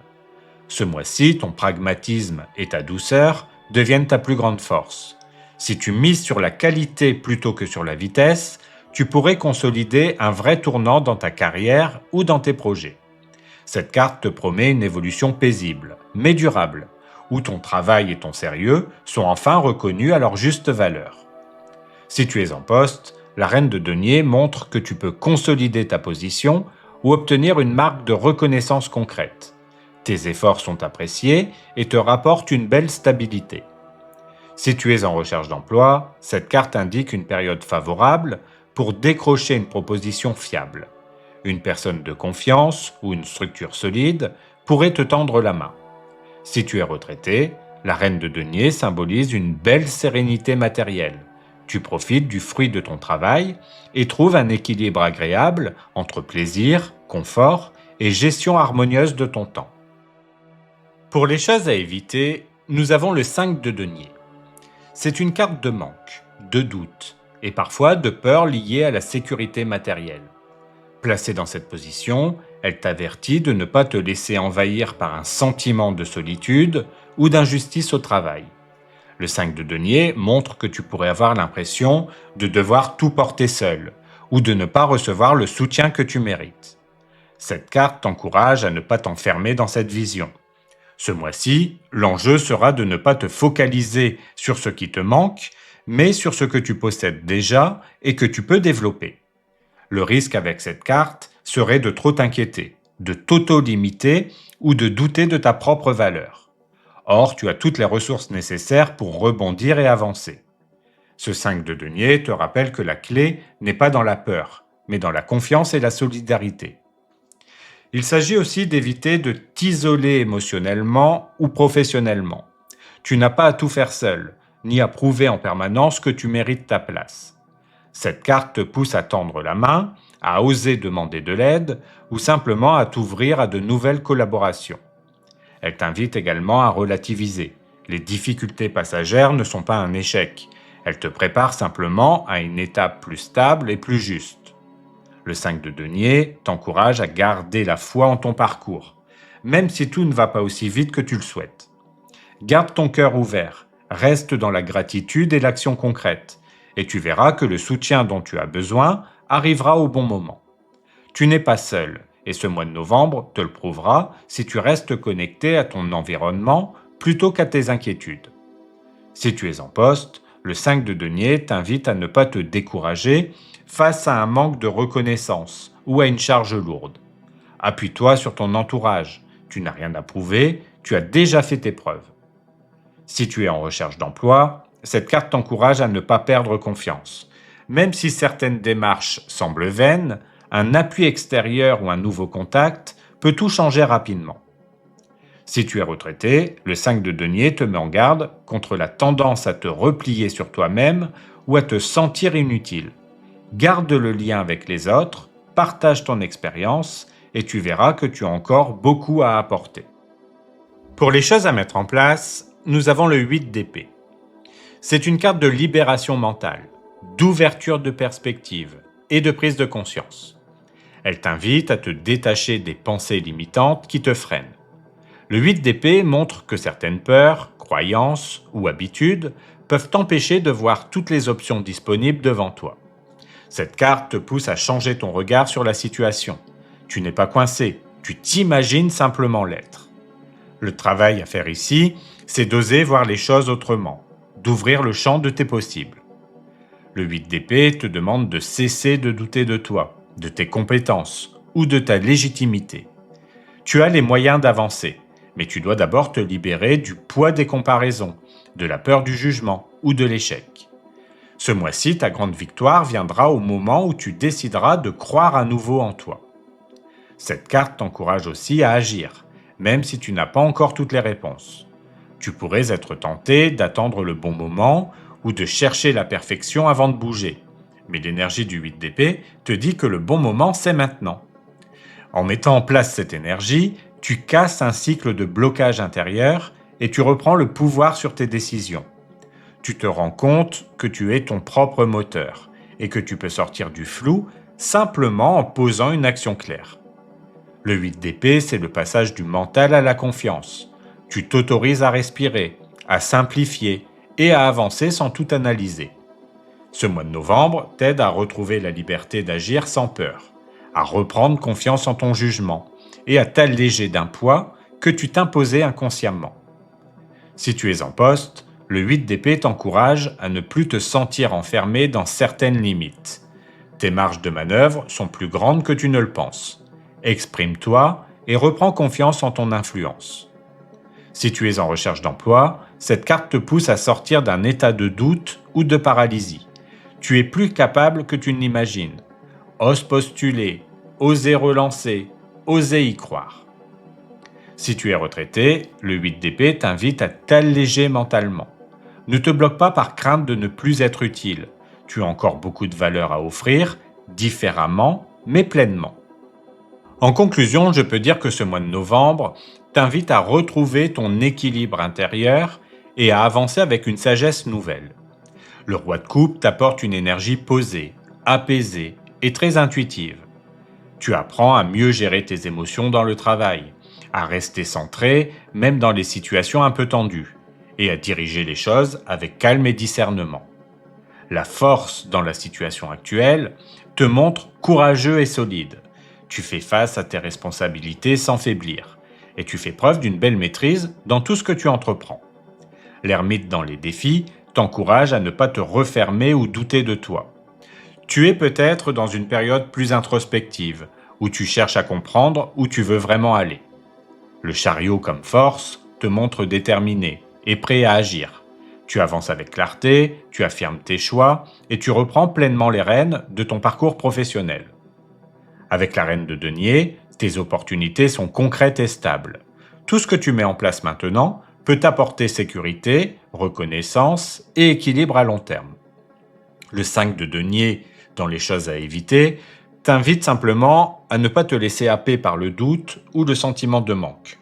A: Ce mois-ci, ton pragmatisme et ta douceur deviennent ta plus grande force. Si tu mises sur la qualité plutôt que sur la vitesse, tu pourrais consolider un vrai tournant dans ta carrière ou dans tes projets. Cette carte te promet une évolution paisible, mais durable, où ton travail et ton sérieux sont enfin reconnus à leur juste valeur. Si tu es en poste, la reine de denier montre que tu peux consolider ta position ou obtenir une marque de reconnaissance concrète. Tes efforts sont appréciés et te rapportent une belle stabilité. Si tu es en recherche d'emploi, cette carte indique une période favorable pour décrocher une proposition fiable. Une personne de confiance ou une structure solide pourrait te tendre la main. Si tu es retraité, la reine de denier symbolise une belle sérénité matérielle. Tu profites du fruit de ton travail et trouves un équilibre agréable entre plaisir, confort et gestion harmonieuse de ton temps. Pour les choses à éviter, nous avons le 5 de denier. C'est une carte de manque, de doute et parfois de peur liée à la sécurité matérielle. Placée dans cette position, elle t'avertit de ne pas te laisser envahir par un sentiment de solitude ou d'injustice au travail. Le 5 de denier montre que tu pourrais avoir l'impression de devoir tout porter seul ou de ne pas recevoir le soutien que tu mérites. Cette carte t'encourage à ne pas t'enfermer dans cette vision. Ce mois-ci, l'enjeu sera de ne pas te focaliser sur ce qui te manque, mais sur ce que tu possèdes déjà et que tu peux développer. Le risque avec cette carte serait de trop t'inquiéter, de t'auto-limiter ou de douter de ta propre valeur. Or, tu as toutes les ressources nécessaires pour rebondir et avancer. Ce 5 de denier te rappelle que la clé n'est pas dans la peur, mais dans la confiance et la solidarité. Il s'agit aussi d'éviter de t'isoler émotionnellement ou professionnellement. Tu n'as pas à tout faire seul, ni à prouver en permanence que tu mérites ta place. Cette carte te pousse à tendre la main, à oser demander de l'aide ou simplement à t'ouvrir à de nouvelles collaborations. Elle t'invite également à relativiser. Les difficultés passagères ne sont pas un échec. Elles te préparent simplement à une étape plus stable et plus juste. Le 5 de denier t'encourage à garder la foi en ton parcours, même si tout ne va pas aussi vite que tu le souhaites. Garde ton cœur ouvert, reste dans la gratitude et l'action concrète, et tu verras que le soutien dont tu as besoin arrivera au bon moment. Tu n'es pas seul, et ce mois de novembre te le prouvera si tu restes connecté à ton environnement plutôt qu'à tes inquiétudes. Si tu es en poste, le 5 de denier t'invite à ne pas te décourager face à un manque de reconnaissance ou à une charge lourde. Appuie-toi sur ton entourage, tu n'as rien à prouver, tu as déjà fait tes preuves. Si tu es en recherche d'emploi, cette carte t'encourage à ne pas perdre confiance. Même si certaines démarches semblent vaines, un appui extérieur ou un nouveau contact peut tout changer rapidement. Si tu es retraité, le 5 de denier te met en garde contre la tendance à te replier sur toi-même ou à te sentir inutile. Garde le lien avec les autres, partage ton expérience et tu verras que tu as encore beaucoup à apporter. Pour les choses à mettre en place, nous avons le 8 d'épée. C'est une carte de libération mentale, d'ouverture de perspective et de prise de conscience. Elle t'invite à te détacher des pensées limitantes qui te freinent. Le 8 d'épée montre que certaines peurs, croyances ou habitudes peuvent t'empêcher de voir toutes les options disponibles devant toi. Cette carte te pousse à changer ton regard sur la situation. Tu n'es pas coincé, tu t'imagines simplement l'être. Le travail à faire ici, c'est d'oser voir les choses autrement, d'ouvrir le champ de tes possibles. Le 8 d'épée te demande de cesser de douter de toi, de tes compétences ou de ta légitimité. Tu as les moyens d'avancer, mais tu dois d'abord te libérer du poids des comparaisons, de la peur du jugement ou de l'échec. Ce mois-ci, ta grande victoire viendra au moment où tu décideras de croire à nouveau en toi. Cette carte t'encourage aussi à agir, même si tu n'as pas encore toutes les réponses. Tu pourrais être tenté d'attendre le bon moment ou de chercher la perfection avant de bouger. Mais l'énergie du 8 d'épée te dit que le bon moment, c'est maintenant. En mettant en place cette énergie, tu casses un cycle de blocage intérieur et tu reprends le pouvoir sur tes décisions. Tu te rends compte que tu es ton propre moteur et que tu peux sortir du flou simplement en posant une action claire. Le 8 d'épée, c'est le passage du mental à la confiance. Tu t'autorises à respirer, à simplifier et à avancer sans tout analyser. Ce mois de novembre t'aide à retrouver la liberté d'agir sans peur, à reprendre confiance en ton jugement et à t'alléger d'un poids que tu t'imposais inconsciemment. Si tu es en poste, le 8 d'épée t'encourage à ne plus te sentir enfermé dans certaines limites. Tes marges de manœuvre sont plus grandes que tu ne le penses. Exprime-toi et reprends confiance en ton influence. Si tu es en recherche d'emploi, cette carte te pousse à sortir d'un état de doute ou de paralysie. Tu es plus capable que tu ne l'imagines. Ose postuler, oser relancer, oser y croire. Si tu es retraité, le 8 d'épée t'invite à t'alléger mentalement. Ne te bloque pas par crainte de ne plus être utile. Tu as encore beaucoup de valeur à offrir, différemment, mais pleinement. En conclusion, je peux dire que ce mois de novembre t'invite à retrouver ton équilibre intérieur et à avancer avec une sagesse nouvelle. Le roi de coupe t'apporte une énergie posée, apaisée et très intuitive. Tu apprends à mieux gérer tes émotions dans le travail, à rester centré même dans les situations un peu tendues, et à diriger les choses avec calme et discernement. La force dans la situation actuelle te montre courageux et solide. Tu fais face à tes responsabilités sans faiblir, et tu fais preuve d'une belle maîtrise dans tout ce que tu entreprends. L'ermite dans les défis t'encourage à ne pas te refermer ou douter de toi. Tu es peut-être dans une période plus introspective, où tu cherches à comprendre où tu veux vraiment aller. Le chariot comme force te montre déterminé et prêt à agir. Tu avances avec clarté, tu affirmes tes choix et tu reprends pleinement les rênes de ton parcours professionnel. Avec la reine de denier, tes opportunités sont concrètes et stables. Tout ce que tu mets en place maintenant peut t'apporter sécurité, reconnaissance et équilibre à long terme. Le 5 de denier, dans les choses à éviter, t'invite simplement à ne pas te laisser happer par le doute ou le sentiment de manque.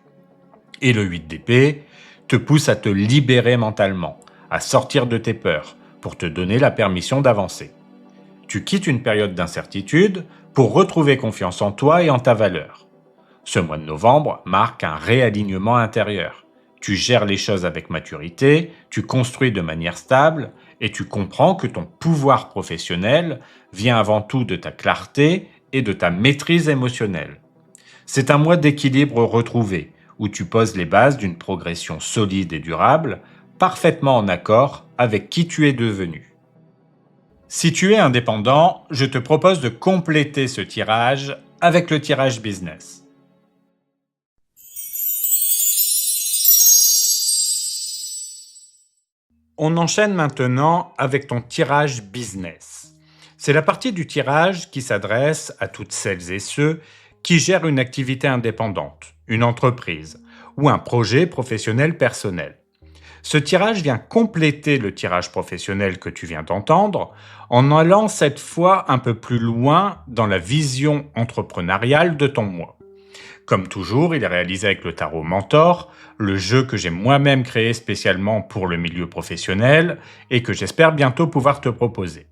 A: Et le 8 d'épée te pousse à te libérer mentalement, à sortir de tes peurs, pour te donner la permission d'avancer. Tu quittes une période d'incertitude pour retrouver confiance en toi et en ta valeur. Ce mois de novembre marque un réalignement intérieur. Tu gères les choses avec maturité, tu construis de manière stable et tu comprends que ton pouvoir professionnel vient avant tout de ta clarté et de ta maîtrise émotionnelle. C'est un mois d'équilibre retrouvé, où tu poses les bases d'une progression solide et durable, parfaitement en accord avec qui tu es devenu. Si tu es indépendant, je te propose de compléter ce tirage avec le tirage business. On enchaîne maintenant avec ton tirage business. C'est la partie du tirage qui s'adresse à toutes celles et ceux qui gèrent une activité indépendante, une entreprise ou un projet professionnel personnel. Ce tirage vient compléter le tirage professionnel que tu viens d'entendre en allant cette fois un peu plus loin dans la vision entrepreneuriale de ton mois. Comme toujours, il est réalisé avec le tarot Mentor, le jeu que j'ai moi-même créé spécialement pour le milieu professionnel et que j'espère bientôt pouvoir te proposer.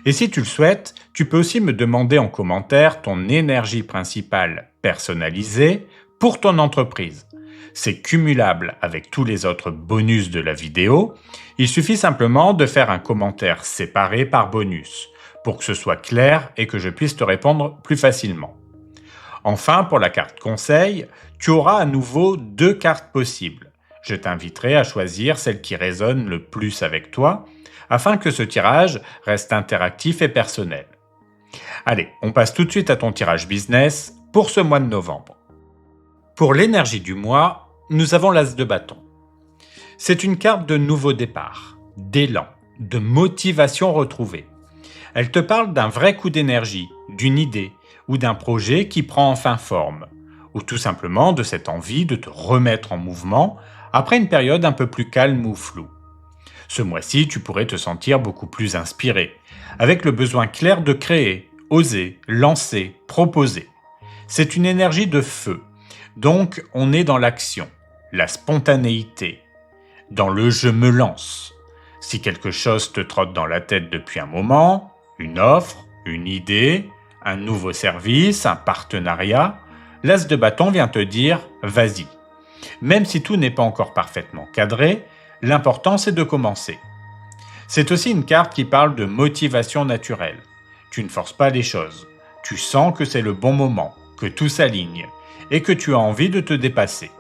A: Et si tu le souhaites, tu peux aussi me demander en commentaire ton énergie principale personnalisée pour ton entreprise. C'est cumulable avec tous les autres bonus de la vidéo. Il suffit simplement de faire un commentaire séparé par bonus pour que ce soit clair et que je puisse te répondre plus facilement. Enfin, pour la carte conseil, tu auras à nouveau 2 cartes possibles. Je t'inviterai à choisir celle qui résonne le plus avec toi, afin que ce tirage reste interactif et personnel. Allez, on passe tout de suite à ton tirage business pour ce mois de novembre. Pour l'énergie du mois, nous avons l'As de bâton. C'est une carte de nouveau départ, d'élan, de motivation retrouvée. Elle te parle d'un vrai coup d'énergie, d'une idée, ou d'un projet qui prend enfin forme, ou tout simplement de cette envie de te remettre en mouvement après une période un peu plus calme ou floue. Ce mois-ci, tu pourrais te sentir beaucoup plus inspiré, avec le besoin clair de créer, oser, lancer, proposer. C'est une énergie de feu, donc on est dans l'action, la spontanéité, dans le « je me lance ». Si quelque chose te trotte dans la tête depuis un moment, une offre, une idée, un nouveau service, un partenariat, l'As de bâton vient te dire « vas-y ». Même si tout n'est pas encore parfaitement cadré, L'important, c'est de commencer. C'est aussi une carte qui parle de motivation naturelle. Tu ne forces pas les choses. Tu sens que c'est le bon moment, que tout s'aligne, et que tu as envie de te dépasser.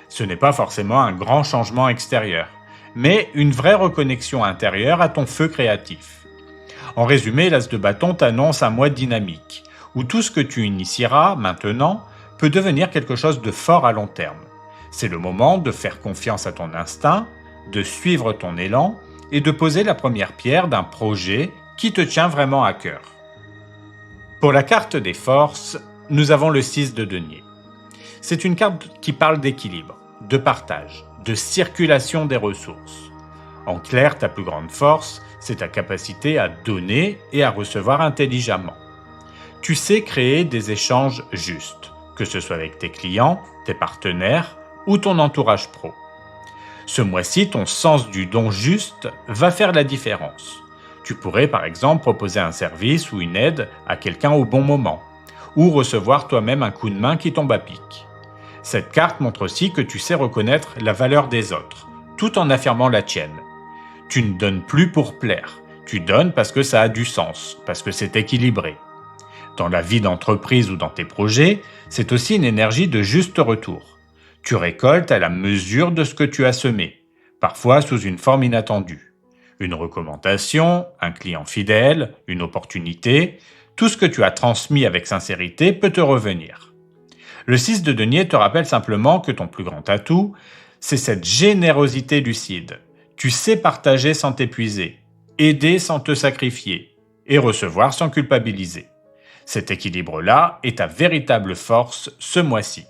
A: Ce n'est pas forcément un grand changement extérieur, mais une vraie reconnexion intérieure à ton feu créatif. En résumé, l'As de bâton t'annonce un mois dynamique, où tout ce que tu initieras maintenant peut devenir quelque chose de fort à long terme. C'est le moment de faire confiance à ton instinct, de suivre ton élan et de poser la première pierre d'un projet qui te tient vraiment à cœur. Pour la carte des forces, nous avons le 6 de denier. C'est une carte qui parle d'équilibre, de partage, de circulation des ressources. En clair, ta plus grande force, c'est ta capacité à donner et à recevoir intelligemment. Tu sais créer des échanges justes, que ce soit avec tes clients, tes partenaires ou ton entourage pro. Ce mois-ci, ton sens du don juste va faire la différence. Tu pourrais par exemple proposer un service ou une aide à quelqu'un au bon moment, ou recevoir toi-même un coup de main qui tombe à pic. Cette carte montre aussi que tu sais reconnaître la valeur des autres, tout en affirmant la tienne. Tu ne donnes plus pour plaire, tu donnes parce que ça a du sens, parce que c'est équilibré. Dans la vie d'entreprise ou dans tes projets, c'est aussi une énergie de juste retour. Tu récoltes à la mesure de ce que tu as semé, parfois sous une forme inattendue. Une recommandation, un client fidèle, une opportunité, tout ce que tu as transmis avec sincérité peut te revenir. Le 6 de denier te rappelle simplement que ton plus grand atout, c'est cette générosité lucide. Tu sais partager sans t'épuiser, aider sans te sacrifier et recevoir sans culpabiliser. Cet équilibre-là est ta véritable force ce mois-ci.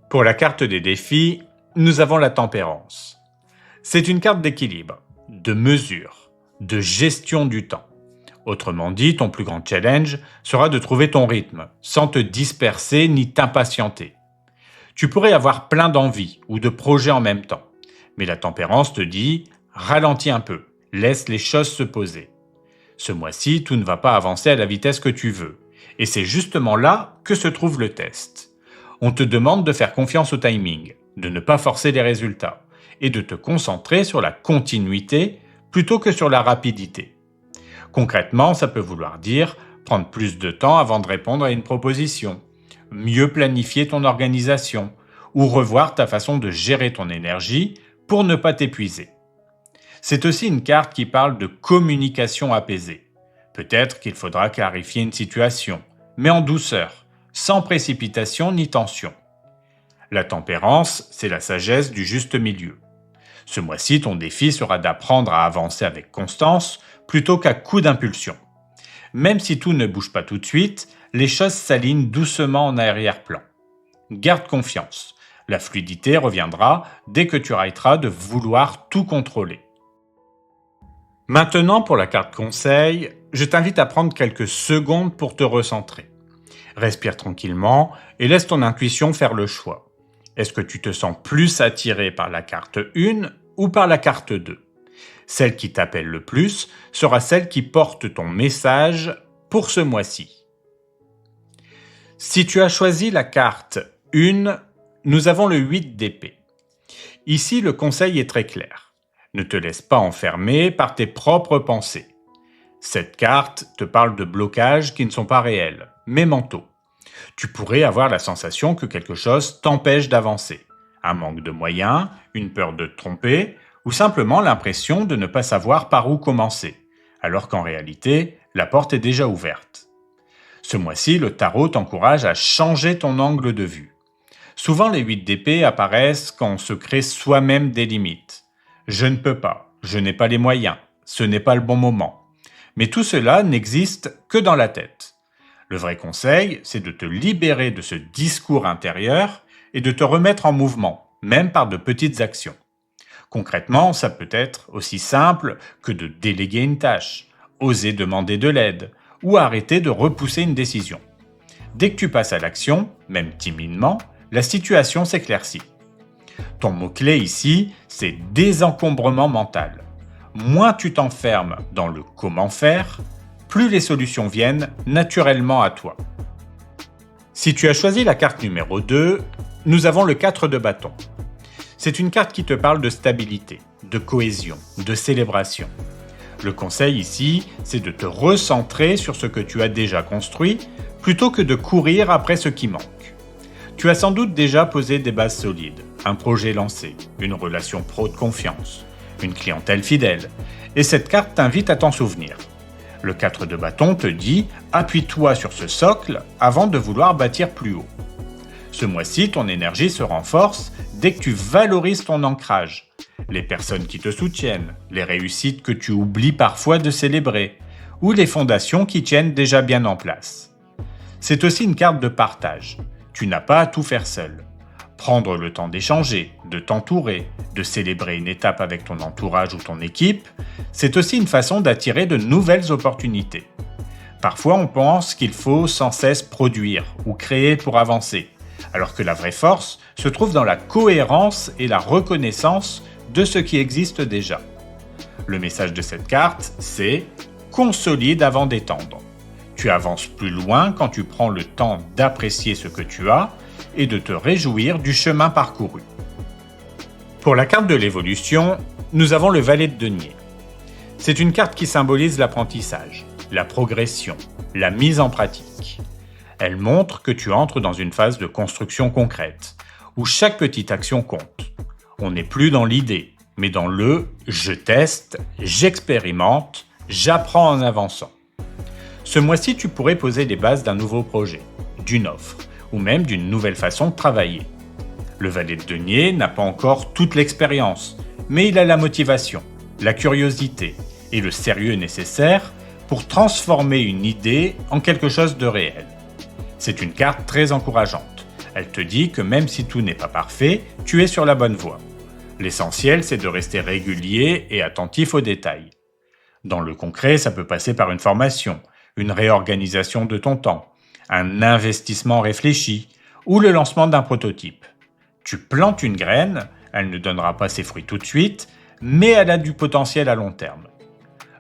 A: Pour la carte des défis, nous avons la tempérance. C'est une carte d'équilibre, de mesure, de gestion du temps. Autrement dit, ton plus grand challenge sera de trouver ton rythme, sans te disperser ni t'impatienter. Tu pourrais avoir plein d'envies ou de projets en même temps, mais la tempérance te dit « ralentis un peu, laisse les choses se poser ». Ce mois-ci, tout ne va pas avancer à la vitesse que tu veux, et c'est justement là que se trouve le test. On te demande de faire confiance au timing, de ne pas forcer les résultats, et de te concentrer sur la continuité plutôt que sur la rapidité. Concrètement, ça peut vouloir dire prendre plus de temps avant de répondre à une proposition, mieux planifier ton organisation, ou revoir ta façon de gérer ton énergie pour ne pas t'épuiser. C'est aussi une carte qui parle de communication apaisée. Peut-être qu'il faudra clarifier une situation, mais en douceur, sans précipitation ni tension. La tempérance, c'est la sagesse du juste milieu. Ce mois-ci, ton défi sera d'apprendre à avancer avec constance plutôt qu'à coup d'impulsion. Même si tout ne bouge pas tout de suite, les choses s'alignent doucement en arrière-plan. Garde confiance. La fluidité reviendra dès que tu arrêteras de vouloir tout contrôler. Maintenant, pour la carte conseil, je t'invite à prendre quelques secondes pour te recentrer. Respire tranquillement et laisse ton intuition faire le choix. Est-ce que tu te sens plus attiré par la carte 1 ou par la carte 2 ? Celle qui t'appelle le plus sera celle qui porte ton message pour ce mois-ci. Si tu as choisi la carte 1, nous avons le 8 d'épée. Ici, le conseil est très clair. Ne te laisse pas enfermer par tes propres pensées. Cette carte te parle de blocages qui ne sont pas réels, mais mentaux. Tu pourrais avoir la sensation que quelque chose t'empêche d'avancer. Un manque de moyens, une peur de te tromper, ou simplement l'impression de ne pas savoir par où commencer, alors qu'en réalité, la porte est déjà ouverte. Ce mois-ci, le tarot t'encourage à changer ton angle de vue. Souvent, les 8 d'épée apparaissent quand on se crée soi-même des limites. Je ne peux pas, je n'ai pas les moyens, ce n'est pas le bon moment. Mais tout cela n'existe que dans la tête. Le vrai conseil, c'est de te libérer de ce discours intérieur et de te remettre en mouvement, même par de petites actions. Concrètement, ça peut être aussi simple que de déléguer une tâche, oser demander de l'aide ou arrêter de repousser une décision. Dès que tu passes à l'action, même timidement, la situation s'éclaircit. Ton mot-clé ici, c'est désencombrement mental. Moins tu t'enfermes dans le comment faire, plus les solutions viennent naturellement à toi. Si tu as choisi la carte numéro 2, nous avons le 4 de bâton. C'est une carte qui te parle de stabilité, de cohésion, de célébration. Le conseil ici, c'est de te recentrer sur ce que tu as déjà construit plutôt que de courir après ce qui manque. Tu as sans doute déjà posé des bases solides, un projet lancé, une relation pro de confiance, une clientèle fidèle, et cette carte t'invite à t'en souvenir. Le 4 de bâton te dit « Appuie-toi sur ce socle avant de vouloir bâtir plus haut ». Ce mois-ci, ton énergie se renforce dès que tu valorises ton ancrage, les personnes qui te soutiennent, les réussites que tu oublies parfois de célébrer, ou les fondations qui tiennent déjà bien en place. C'est aussi une carte de partage. Tu n'as pas à tout faire seul. Prendre le temps d'échanger, de t'entourer, de célébrer une étape avec ton entourage ou ton équipe, c'est aussi une façon d'attirer de nouvelles opportunités. Parfois, on pense qu'il faut sans cesse produire ou créer pour avancer, alors que la vraie force se trouve dans la cohérence et la reconnaissance de ce qui existe déjà. Le message de cette carte, c'est « Consolide avant d'étendre ». Tu avances plus loin quand tu prends le temps d'apprécier ce que tu as et de te réjouir du chemin parcouru. Pour la carte de l'évolution, nous avons le valet de denier. C'est une carte qui symbolise l'apprentissage, la progression, la mise en pratique. Elle montre que tu entres dans une phase de construction concrète, où chaque petite action compte. On n'est plus dans l'idée, mais dans le « je teste, j'expérimente, j'apprends en avançant ». Ce mois-ci, tu pourrais poser les bases d'un nouveau projet, d'une offre, ou même d'une nouvelle façon de travailler. Le valet de denier n'a pas encore toute l'expérience, mais il a la motivation, la curiosité et le sérieux nécessaires pour transformer une idée en quelque chose de réel. C'est une carte très encourageante. Elle te dit que même si tout n'est pas parfait, tu es sur la bonne voie. L'essentiel, c'est de rester régulier et attentif aux détails. Dans le concret, ça peut passer par une formation, une réorganisation de ton temps, un investissement réfléchi ou le lancement d'un prototype. Tu plantes une graine, elle ne donnera pas ses fruits tout de suite, mais elle a du potentiel à long terme.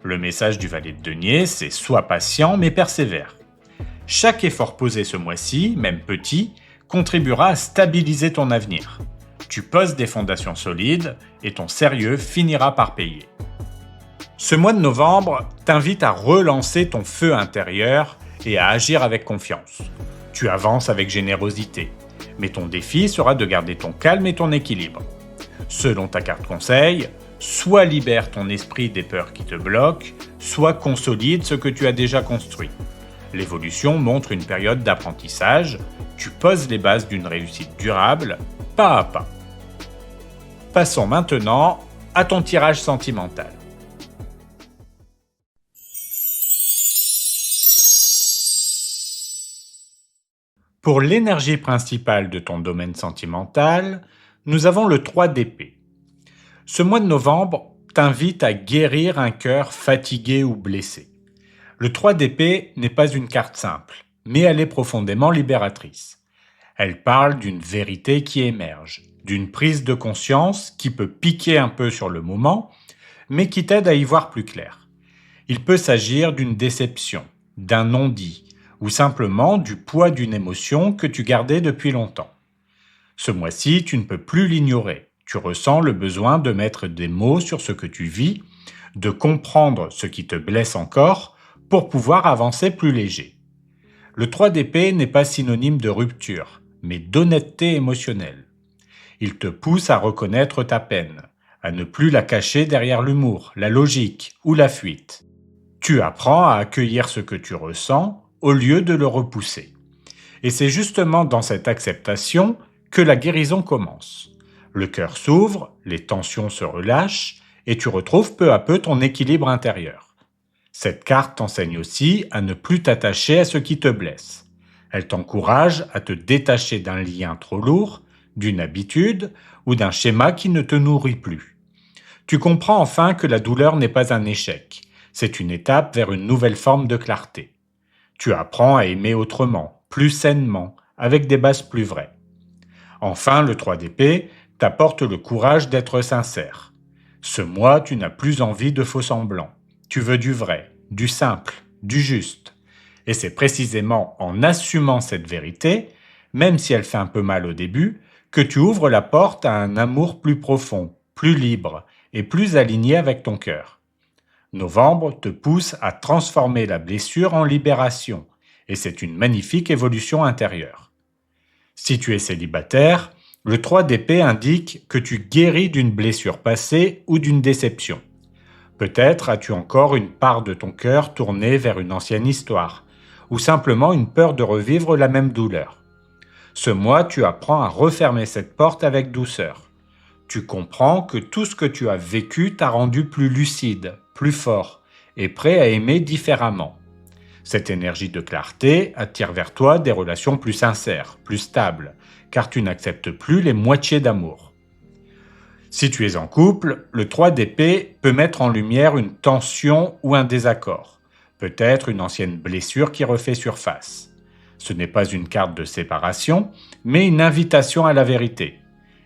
A: Le message du valet de denier, c'est « Sois patient mais persévère ». Chaque effort posé ce mois-ci, même petit, contribuera à stabiliser ton avenir. Tu poses des fondations solides et ton sérieux finira par payer. Ce mois de novembre t'invite à relancer ton feu intérieur et à agir avec confiance. Tu avances avec générosité, mais ton défi sera de garder ton calme et ton équilibre. Selon ta carte conseil, soit libère ton esprit des peurs qui te bloquent, soit consolide ce que tu as déjà construit. L'évolution montre une période d'apprentissage, tu poses les bases d'une réussite durable, pas à pas. Passons maintenant à ton tirage sentimental. Pour l'énergie principale de ton domaine sentimental, nous avons le 3 d'épée. Ce mois de novembre t'invite à guérir un cœur fatigué ou blessé. Le 3 d'épée n'est pas une carte simple, mais elle est profondément libératrice. Elle parle d'une vérité qui émerge, d'une prise de conscience qui peut piquer un peu sur le moment, mais qui t'aide à y voir plus clair. Il peut s'agir d'une déception, d'un non-dit, ou simplement du poids d'une émotion que tu gardais depuis longtemps. Ce mois-ci, tu ne peux plus l'ignorer. Tu ressens le besoin de mettre des mots sur ce que tu vis, de comprendre ce qui te blesse encore pour pouvoir avancer plus léger. Le 3 d'épée n'est pas synonyme de rupture, mais d'honnêteté émotionnelle. Il te pousse à reconnaître ta peine, à ne plus la cacher derrière l'humour, la logique ou la fuite. Tu apprends à accueillir ce que tu ressens au lieu de le repousser. Et c'est justement dans cette acceptation que la guérison commence. Le cœur s'ouvre, les tensions se relâchent et tu retrouves peu à peu ton équilibre intérieur. Cette carte t'enseigne aussi à ne plus t'attacher à ce qui te blesse. Elle t'encourage à te détacher d'un lien trop lourd, d'une habitude ou d'un schéma qui ne te nourrit plus. Tu comprends enfin que la douleur n'est pas un échec, c'est une étape vers une nouvelle forme de clarté. Tu apprends à aimer autrement, plus sainement, avec des bases plus vraies. Enfin, le 3 d'épée t'apporte le courage d'être sincère. Ce mois, tu n'as plus envie de faux semblants. Tu veux du vrai, du simple, du juste. Et c'est précisément en assumant cette vérité, même si elle fait un peu mal au début, que tu ouvres la porte à un amour plus profond, plus libre et plus aligné avec ton cœur. Novembre te pousse à transformer la blessure en libération, et c'est une magnifique évolution intérieure. Si tu es célibataire, le 3 d'épée indique que tu guéris d'une blessure passée ou d'une déception. Peut-être as-tu encore une part de ton cœur tournée vers une ancienne histoire, ou simplement une peur de revivre la même douleur. Ce mois, tu apprends à refermer cette porte avec douceur. Tu comprends que tout ce que tu as vécu t'a rendu plus lucide, plus fort, et prêt à aimer différemment. Cette énergie de clarté attire vers toi des relations plus sincères, plus stables, car tu n'acceptes plus les moitiés d'amour. Si tu es en couple, le 3 d'épée peut mettre en lumière une tension ou un désaccord, peut-être une ancienne blessure qui refait surface. Ce n'est pas une carte de séparation, mais une invitation à la vérité.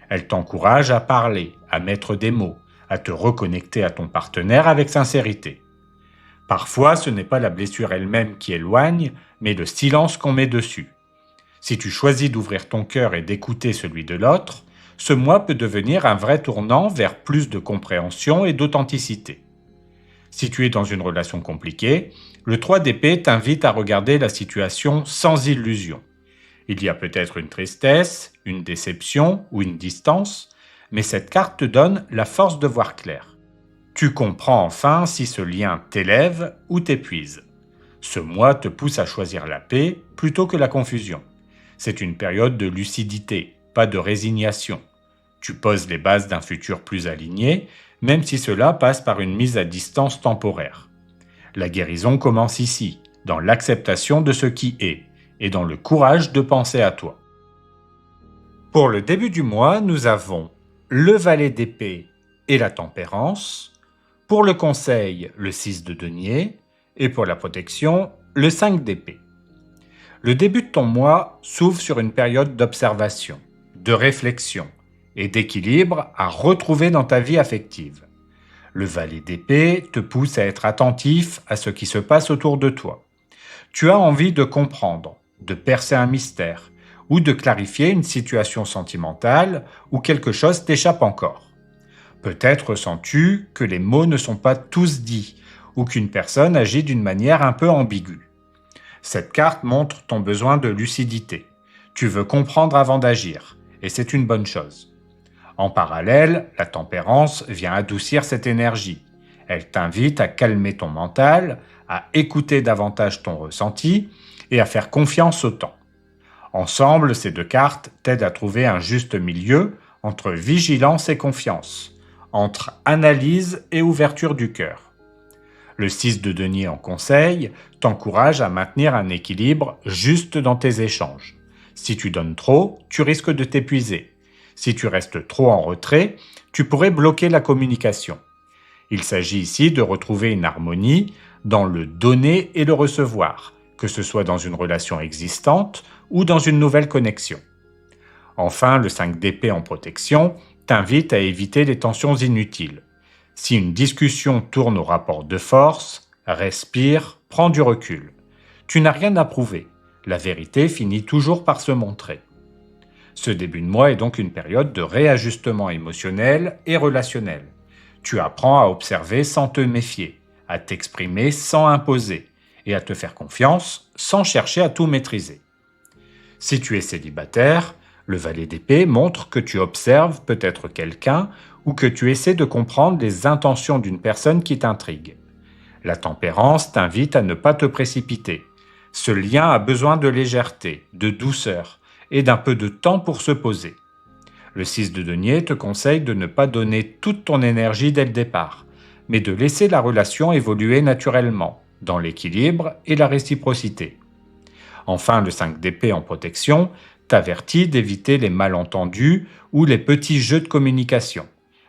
A: Elle t'encourage à parler, à mettre des mots, à te reconnecter à ton partenaire avec sincérité. Parfois, ce n'est pas la blessure elle-même qui éloigne, mais le silence qu'on met dessus. Si tu choisis d'ouvrir ton cœur et d'écouter celui de l'autre, ce mois peut devenir un vrai tournant vers plus de compréhension et d'authenticité. Si tu es dans une relation compliquée, le 3 d'épée t'invite à regarder la situation sans illusion. Il y a peut-être une tristesse, une déception ou une distance, mais cette carte te donne la force de voir clair. Tu comprends enfin si ce lien t'élève ou t'épuise. Ce mois te pousse à choisir la paix plutôt que la confusion. C'est une période de lucidité, pas de résignation. Tu poses les bases d'un futur plus aligné, même si cela passe par une mise à distance temporaire. La guérison commence ici, dans l'acceptation de ce qui est, et dans le courage de penser à toi. Pour le début du mois, nous avons le valet d'épée et la tempérance. Pour le conseil, le 6 de denier. Et pour la protection, le 5 d'épée. Le début de ton mois s'ouvre sur une période d'observation, de réflexion et d'équilibre à retrouver dans ta vie affective. Le valet d'épée te pousse à être attentif à ce qui se passe autour de toi. Tu as envie de comprendre, de percer un mystère ou de clarifier une situation sentimentale où quelque chose t'échappe encore. Peut-être sens-tu que les mots ne sont pas tous dits ou qu'une personne agit d'une manière un peu ambiguë. Cette carte montre ton besoin de lucidité. Tu veux comprendre avant d'agir, et c'est une bonne chose. En parallèle, la tempérance vient adoucir cette énergie. Elle t'invite à calmer ton mental, à écouter davantage ton ressenti et à faire confiance au temps. Ensemble, ces deux cartes t'aident à trouver un juste milieu entre vigilance et confiance, entre analyse et ouverture du cœur. Le 6 de denier en conseil t'encourage à maintenir un équilibre juste dans tes échanges. Si tu donnes trop, tu risques de t'épuiser. Si tu restes trop en retrait, tu pourrais bloquer la communication. Il s'agit ici de retrouver une harmonie dans le donner et le recevoir, que ce soit dans une relation existante ou dans une nouvelle connexion. Enfin, le 5 d'épée en protection t'invite à éviter les tensions inutiles. Si une discussion tourne au rapport de force, respire, prends du recul. Tu n'as rien à prouver. La vérité finit toujours par se montrer. Ce début de mois est donc une période de réajustement émotionnel et relationnel. Tu apprends à observer sans te méfier, à t'exprimer sans imposer et à te faire confiance sans chercher à tout maîtriser. Si tu es célibataire, le valet d'épée montre que tu observes peut-être quelqu'un ou que tu essaies de comprendre les intentions d'une personne qui t'intrigue. La tempérance t'invite à ne pas te précipiter. Ce lien a besoin de légèreté, de douceur et d'un peu de temps pour se poser. Le 6 de denier te conseille de ne pas donner toute ton énergie dès le départ, mais de laisser la relation évoluer naturellement, dans l'équilibre et la réciprocité. Enfin, le 5 d'épée en protection t'avertit d'éviter les malentendus ou les petits jeux de communication.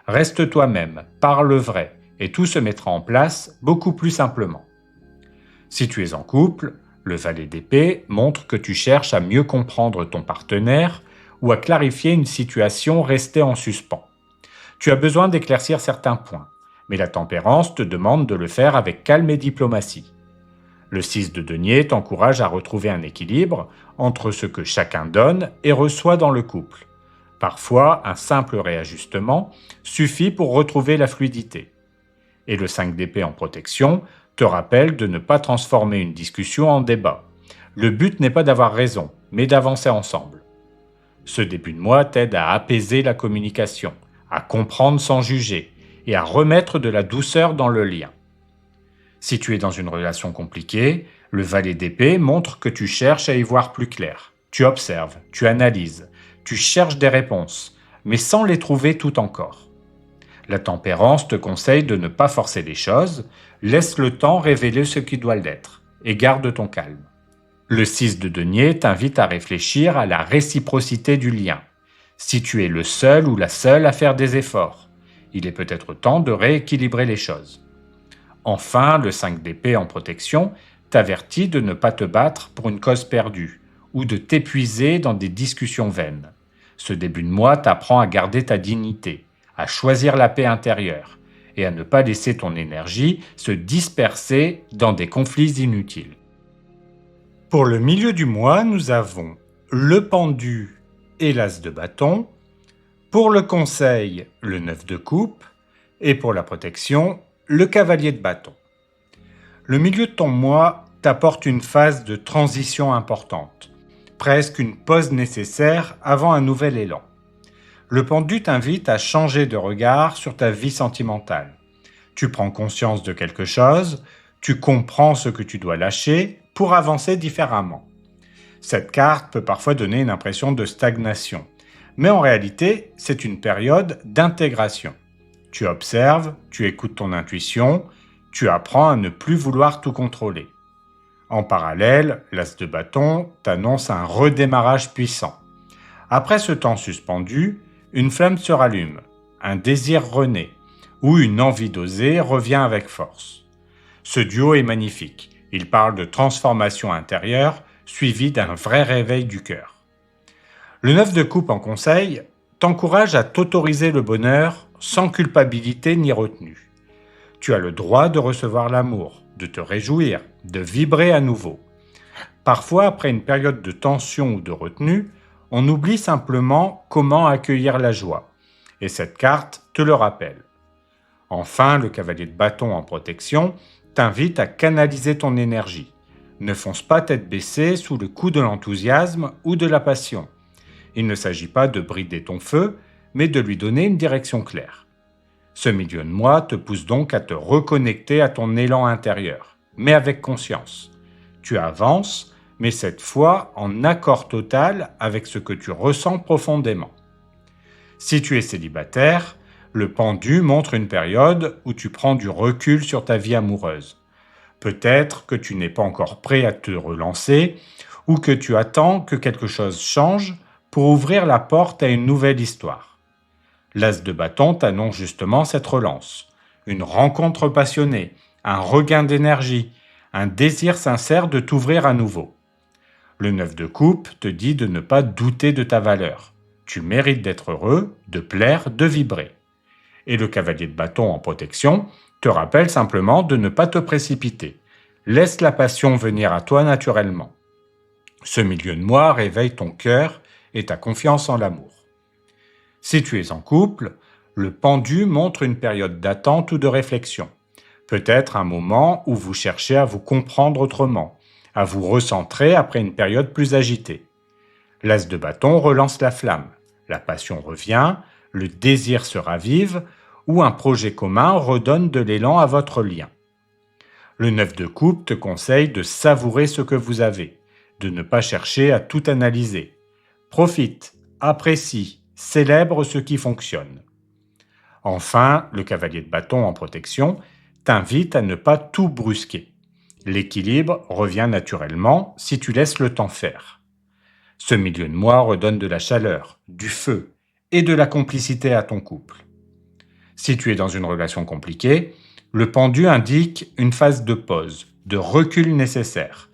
A: Reste toi-même, parle vrai, et tout se mettra en place beaucoup plus simplement. Si tu es en couple, le valet d'épée montre que tu cherches à mieux comprendre ton partenaire ou à clarifier une situation restée en suspens. Tu as besoin d'éclaircir certains points, mais la tempérance te demande de le faire avec calme et diplomatie. Le 6 de denier t'encourage à retrouver un équilibre entre ce que chacun donne et reçoit dans le couple. Parfois, un simple réajustement suffit pour retrouver la fluidité. Et le 5 d'épée en protection te rappelle de ne pas transformer une discussion en débat. Le but n'est pas d'avoir raison, mais d'avancer ensemble. Ce début de mois t'aide à apaiser la communication, à comprendre sans juger et à remettre de la douceur dans le lien. Si tu es dans une relation compliquée, le valet d'épée montre que tu cherches à y voir plus clair. Tu observes, tu analyses, tu cherches des réponses, mais sans les trouver tout encore. La tempérance te conseille de ne pas forcer les choses, laisse le temps révéler ce qui doit l'être, et garde ton calme. Le 6 de denier t'invite à réfléchir à la réciprocité du lien. Si tu es le seul ou la seule à faire des efforts, il est peut-être temps de rééquilibrer les choses. Enfin, le 5 d'épée en protection t'avertit de ne pas te battre pour une cause perdue ou de t'épuiser dans des discussions vaines. Ce début de mois t'apprend à garder ta dignité, à choisir la paix intérieure et à ne pas laisser ton énergie se disperser dans des conflits inutiles. Pour le milieu du mois, nous avons le pendu et l'as de bâton. Pour le conseil, le 9 de coupe. Et pour la protection, le cavalier de bâton. Le milieu de ton mois t'apporte une phase de transition importante, presque une pause nécessaire avant un nouvel élan. Le pendu t'invite à changer de regard sur ta vie sentimentale. Tu prends conscience de quelque chose, tu comprends ce que tu dois lâcher pour avancer différemment. Cette carte peut parfois donner une impression de stagnation, mais en réalité, c'est une période d'intégration. Tu observes, tu écoutes ton intuition, tu apprends à ne plus vouloir tout contrôler. En parallèle, l'as de bâton t'annonce un redémarrage puissant. Après ce temps suspendu, une flamme se rallume, un désir renaît, ou une envie d'oser revient avec force. Ce duo est magnifique. Il parle de transformation intérieure, suivie d'un vrai réveil du cœur. Le 9 de coupe en conseil t'encourage à t'autoriser le bonheur sans culpabilité ni retenue. Tu as le droit de recevoir l'amour, de te réjouir, de vibrer à nouveau. Parfois, après une période de tension ou de retenue, on oublie simplement comment accueillir la joie. Et cette carte te le rappelle. Enfin, le cavalier de bâton en protection t'invite à canaliser ton énergie. Ne fonce pas tête baissée sous le coup de l'enthousiasme ou de la passion. Il ne s'agit pas de brider ton feu, mais de lui donner une direction claire. Ce milieu de mois te pousse donc à te reconnecter à ton élan intérieur, mais avec conscience. Tu avances, mais cette fois en accord total avec ce que tu ressens profondément. Si tu es célibataire, le pendu montre une période où tu prends du recul sur ta vie amoureuse. Peut-être que tu n'es pas encore prêt à te relancer ou que tu attends que quelque chose change pour ouvrir la porte à une nouvelle histoire. L'as de bâton t'annonce justement cette relance, une rencontre passionnée, un regain d'énergie, un désir sincère de t'ouvrir à nouveau. Le 9 de coupe te dit de ne pas douter de ta valeur. Tu mérites d'être heureux, de plaire, de vibrer. Et le cavalier de bâton en protection te rappelle simplement de ne pas te précipiter. Laisse la passion venir à toi naturellement. Ce milieu de mois réveille ton cœur et ta confiance en l'amour. Si tu es en couple, le pendu montre une période d'attente ou de réflexion. Peut-être un moment où vous cherchez à vous comprendre autrement, à vous recentrer après une période plus agitée. L'as de bâton relance la flamme, la passion revient, le désir se ravive ou un projet commun redonne de l'élan à votre lien. Le 9 de coupe te conseille de savourer ce que vous avez, de ne pas chercher à tout analyser. Profite, apprécie, célèbre ce qui fonctionne. Enfin, le cavalier de bâton en protection t'invite à ne pas tout brusquer. L'équilibre revient naturellement si tu laisses le temps faire. Ce milieu de mois redonne de la chaleur, du feu et de la complicité à ton couple. Si tu es dans une relation compliquée, le pendu indique une phase de pause, de recul nécessaire.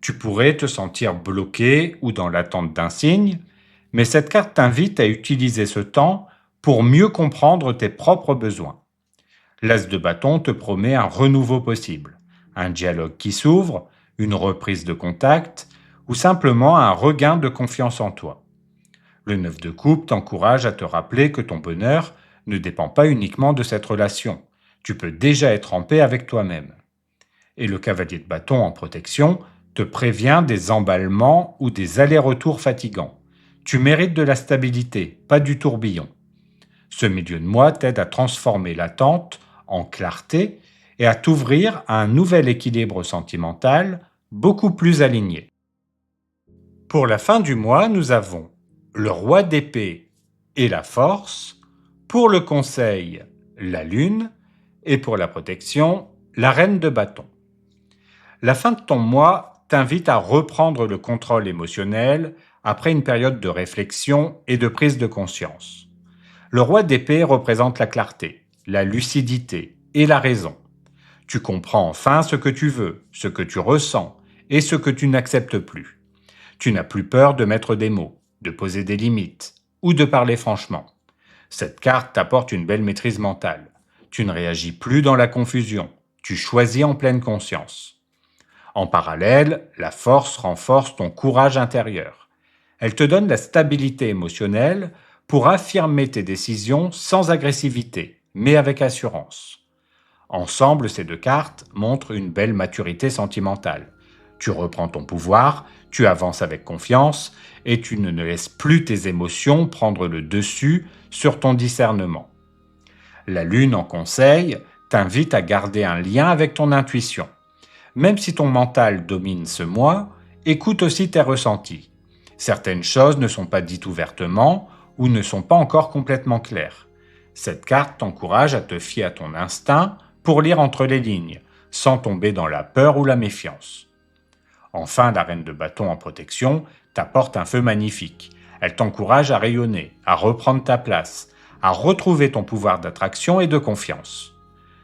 A: Tu pourrais te sentir bloqué ou dans l'attente d'un signe, mais cette carte t'invite à utiliser ce temps pour mieux comprendre tes propres besoins. L'as de bâton te promet un renouveau possible, un dialogue qui s'ouvre, une reprise de contact ou simplement un regain de confiance en toi. Le 9 de coupe t'encourage à te rappeler que ton bonheur ne dépend pas uniquement de cette relation. Tu peux déjà être en paix avec toi-même. Et le cavalier de bâton en protection te prévient des emballements ou des allers-retours fatigants. Tu mérites de la stabilité, pas du tourbillon. Ce milieu de moi t'aide à transformer l'attente en clarté et à t'ouvrir à un nouvel équilibre sentimental beaucoup plus aligné. Pour la fin du mois, nous avons le roi d'épée et la force, pour le conseil, la lune, et pour la protection, la reine de bâton. La fin de ton mois t'invite à reprendre le contrôle émotionnel après une période de réflexion et de prise de conscience. Le roi d'épée représente la clarté, la lucidité et la raison. Tu comprends enfin ce que tu veux, ce que tu ressens et ce que tu n'acceptes plus. Tu n'as plus peur de mettre des mots, de poser des limites ou de parler franchement. Cette carte t'apporte une belle maîtrise mentale. Tu ne réagis plus dans la confusion, tu choisis en pleine conscience. En parallèle, la force renforce ton courage intérieur. Elle te donne la stabilité émotionnelle pour affirmer tes décisions sans agressivité, mais avec assurance. Ensemble, ces deux cartes montrent une belle maturité sentimentale. Tu reprends ton pouvoir, tu avances avec confiance et tu ne laisses plus tes émotions prendre le dessus sur ton discernement. La lune en conseil t'invite à garder un lien avec ton intuition. Même si ton mental domine ce mois, écoute aussi tes ressentis. Certaines choses ne sont pas dites ouvertement ou ne sont pas encore complètement claires. Cette carte t'encourage à te fier à ton instinct pour lire entre les lignes, sans tomber dans la peur ou la méfiance. Enfin, la reine de bâton en protection t'apporte un feu magnifique. Elle t'encourage à rayonner, à reprendre ta place, à retrouver ton pouvoir d'attraction et de confiance.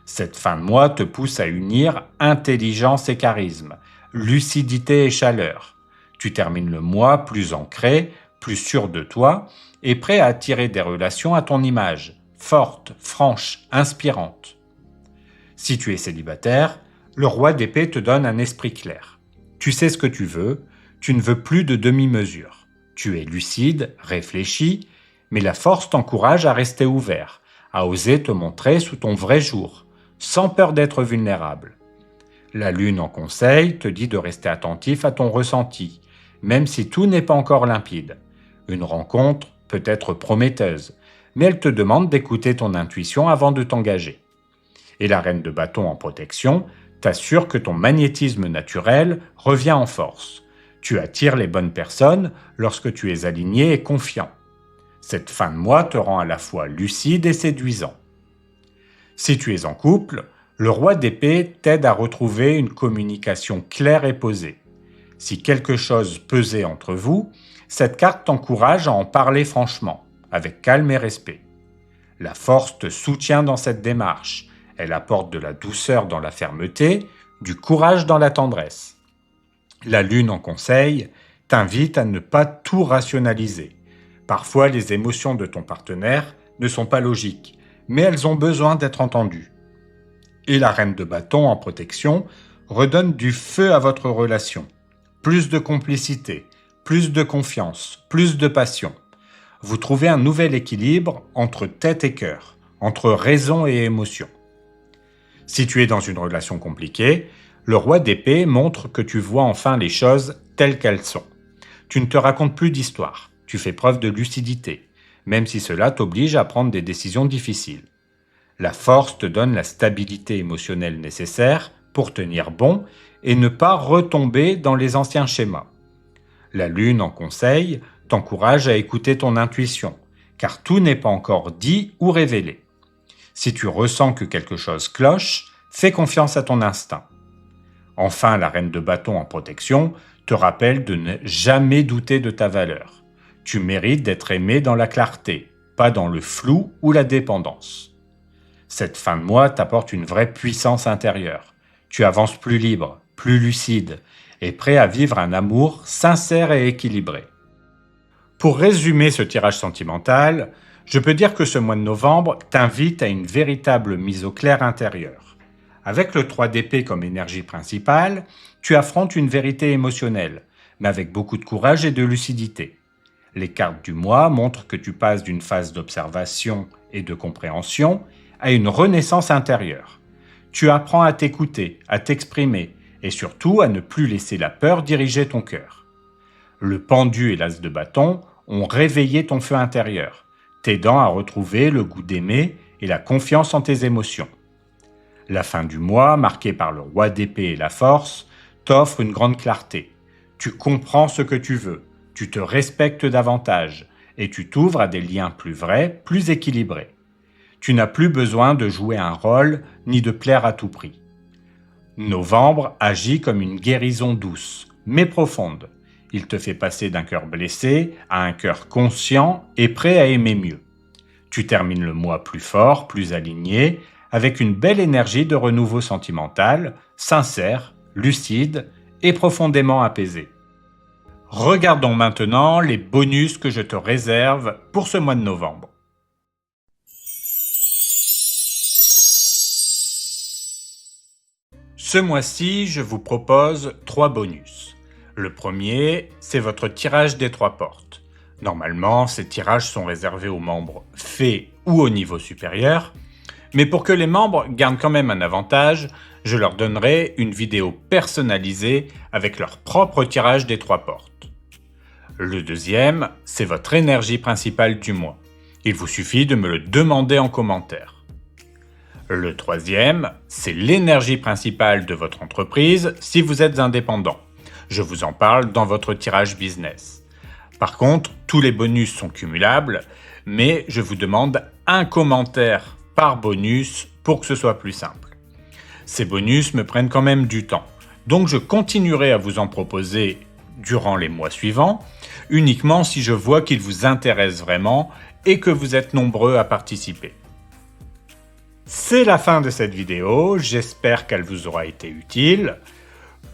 A: Cette fin de mois te pousse à unir intelligence et charisme, lucidité et chaleur. Tu termines le mois plus ancré, plus sûr de toi et prêt à attirer des relations à ton image, fortes, franches, inspirantes. Si tu es célibataire, le roi d'épée te donne un esprit clair. Tu sais ce que tu ne veux plus de demi-mesure. Tu es lucide, réfléchi, mais la force t'encourage à rester ouvert, à oser te montrer sous ton vrai jour, sans peur d'être vulnérable. La lune en conseil te dit de rester attentif à ton ressenti, même si tout n'est pas encore limpide. Une rencontre peut être prometteuse, mais elle te demande d'écouter ton intuition avant de t'engager. Et la reine de bâton en protection t'assure que ton magnétisme naturel revient en force. Tu attires les bonnes personnes lorsque tu es aligné et confiant. Cette fin de mois te rend à la fois lucide et séduisant. Si tu es en couple, le roi d'épée t'aide à retrouver une communication claire et posée. Si quelque chose pesait entre vous, cette carte t'encourage à en parler franchement, avec calme et respect. La force te soutient dans cette démarche. Elle apporte de la douceur dans la fermeté, du courage dans la tendresse. La lune en conseil t'invite à ne pas tout rationaliser. Parfois, les émotions de ton partenaire ne sont pas logiques, mais elles ont besoin d'être entendues. Et la reine de bâton en protection redonne du feu à votre relation. Plus de complicité, plus de confiance, plus de passion. Vous trouvez un nouvel équilibre entre tête et cœur, entre raison et émotion. Si tu es dans une relation compliquée, le roi d'épée montre que tu vois enfin les choses telles qu'elles sont. Tu ne te racontes plus d'histoire, tu fais preuve de lucidité, même si cela t'oblige à prendre des décisions difficiles. La force te donne la stabilité émotionnelle nécessaire pour tenir bon et ne pas retomber dans les anciens schémas. La lune en conseil t'encourage à écouter ton intuition, car tout n'est pas encore dit ou révélé. Si tu ressens que quelque chose cloche, fais confiance à ton instinct. Enfin, la reine de bâton en protection te rappelle de ne jamais douter de ta valeur. Tu mérites d'être aimé dans la clarté, pas dans le flou ou la dépendance. Cette fin de mois t'apporte une vraie puissance intérieure. Tu avances plus libre, plus lucide et prêt à vivre un amour sincère et équilibré. Pour résumer ce tirage sentimental, je peux dire que ce mois de novembre t'invite à une véritable mise au clair intérieure. Avec le 3 d'épée comme énergie principale, tu affrontes une vérité émotionnelle, mais avec beaucoup de courage et de lucidité. Les cartes du mois montrent que tu passes d'une phase d'observation et de compréhension à une renaissance intérieure. Tu apprends à t'écouter, à t'exprimer et surtout à ne plus laisser la peur diriger ton cœur. Le pendu et l'as de bâton ont réveillé ton feu intérieur, t'aidant à retrouver le goût d'aimer et la confiance en tes émotions. La fin du mois, marquée par le roi d'épée et la force, t'offre une grande clarté. Tu comprends ce que tu veux, tu te respectes davantage et tu t'ouvres à des liens plus vrais, plus équilibrés. Tu n'as plus besoin de jouer un rôle ni de plaire à tout prix. Novembre agit comme une guérison douce, mais profonde. Il te fait passer d'un cœur blessé à un cœur conscient et prêt à aimer mieux. Tu termines le mois plus fort, plus aligné, avec une belle énergie de renouveau sentimental, sincère, lucide et profondément apaisé. Regardons maintenant les bonus que je te réserve pour ce mois de novembre. Ce mois-ci, je vous propose 3 bonus. Le premier, c'est votre tirage des 3 portes. Normalement, ces tirages sont réservés aux membres fées ou au niveau supérieur, mais pour que les membres gardent quand même un avantage, je leur donnerai une vidéo personnalisée avec leur propre tirage des 3 portes. Le deuxième, c'est votre énergie principale du mois. Il vous suffit de me le demander en commentaire. Le troisième, c'est l'énergie principale de votre entreprise si vous êtes indépendant. Je vous en parle dans votre tirage business. Par contre, tous les bonus sont cumulables, mais je vous demande un commentaire par bonus pour que ce soit plus simple. Ces bonus me prennent quand même du temps, donc je continuerai à vous en proposer durant les mois suivants, uniquement si je vois qu'ils vous intéressent vraiment et que vous êtes nombreux à participer. C'est la fin de cette vidéo, j'espère qu'elle vous aura été utile.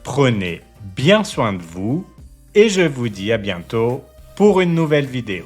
A: Prenez bien soin de vous et je vous dis à bientôt pour une nouvelle vidéo.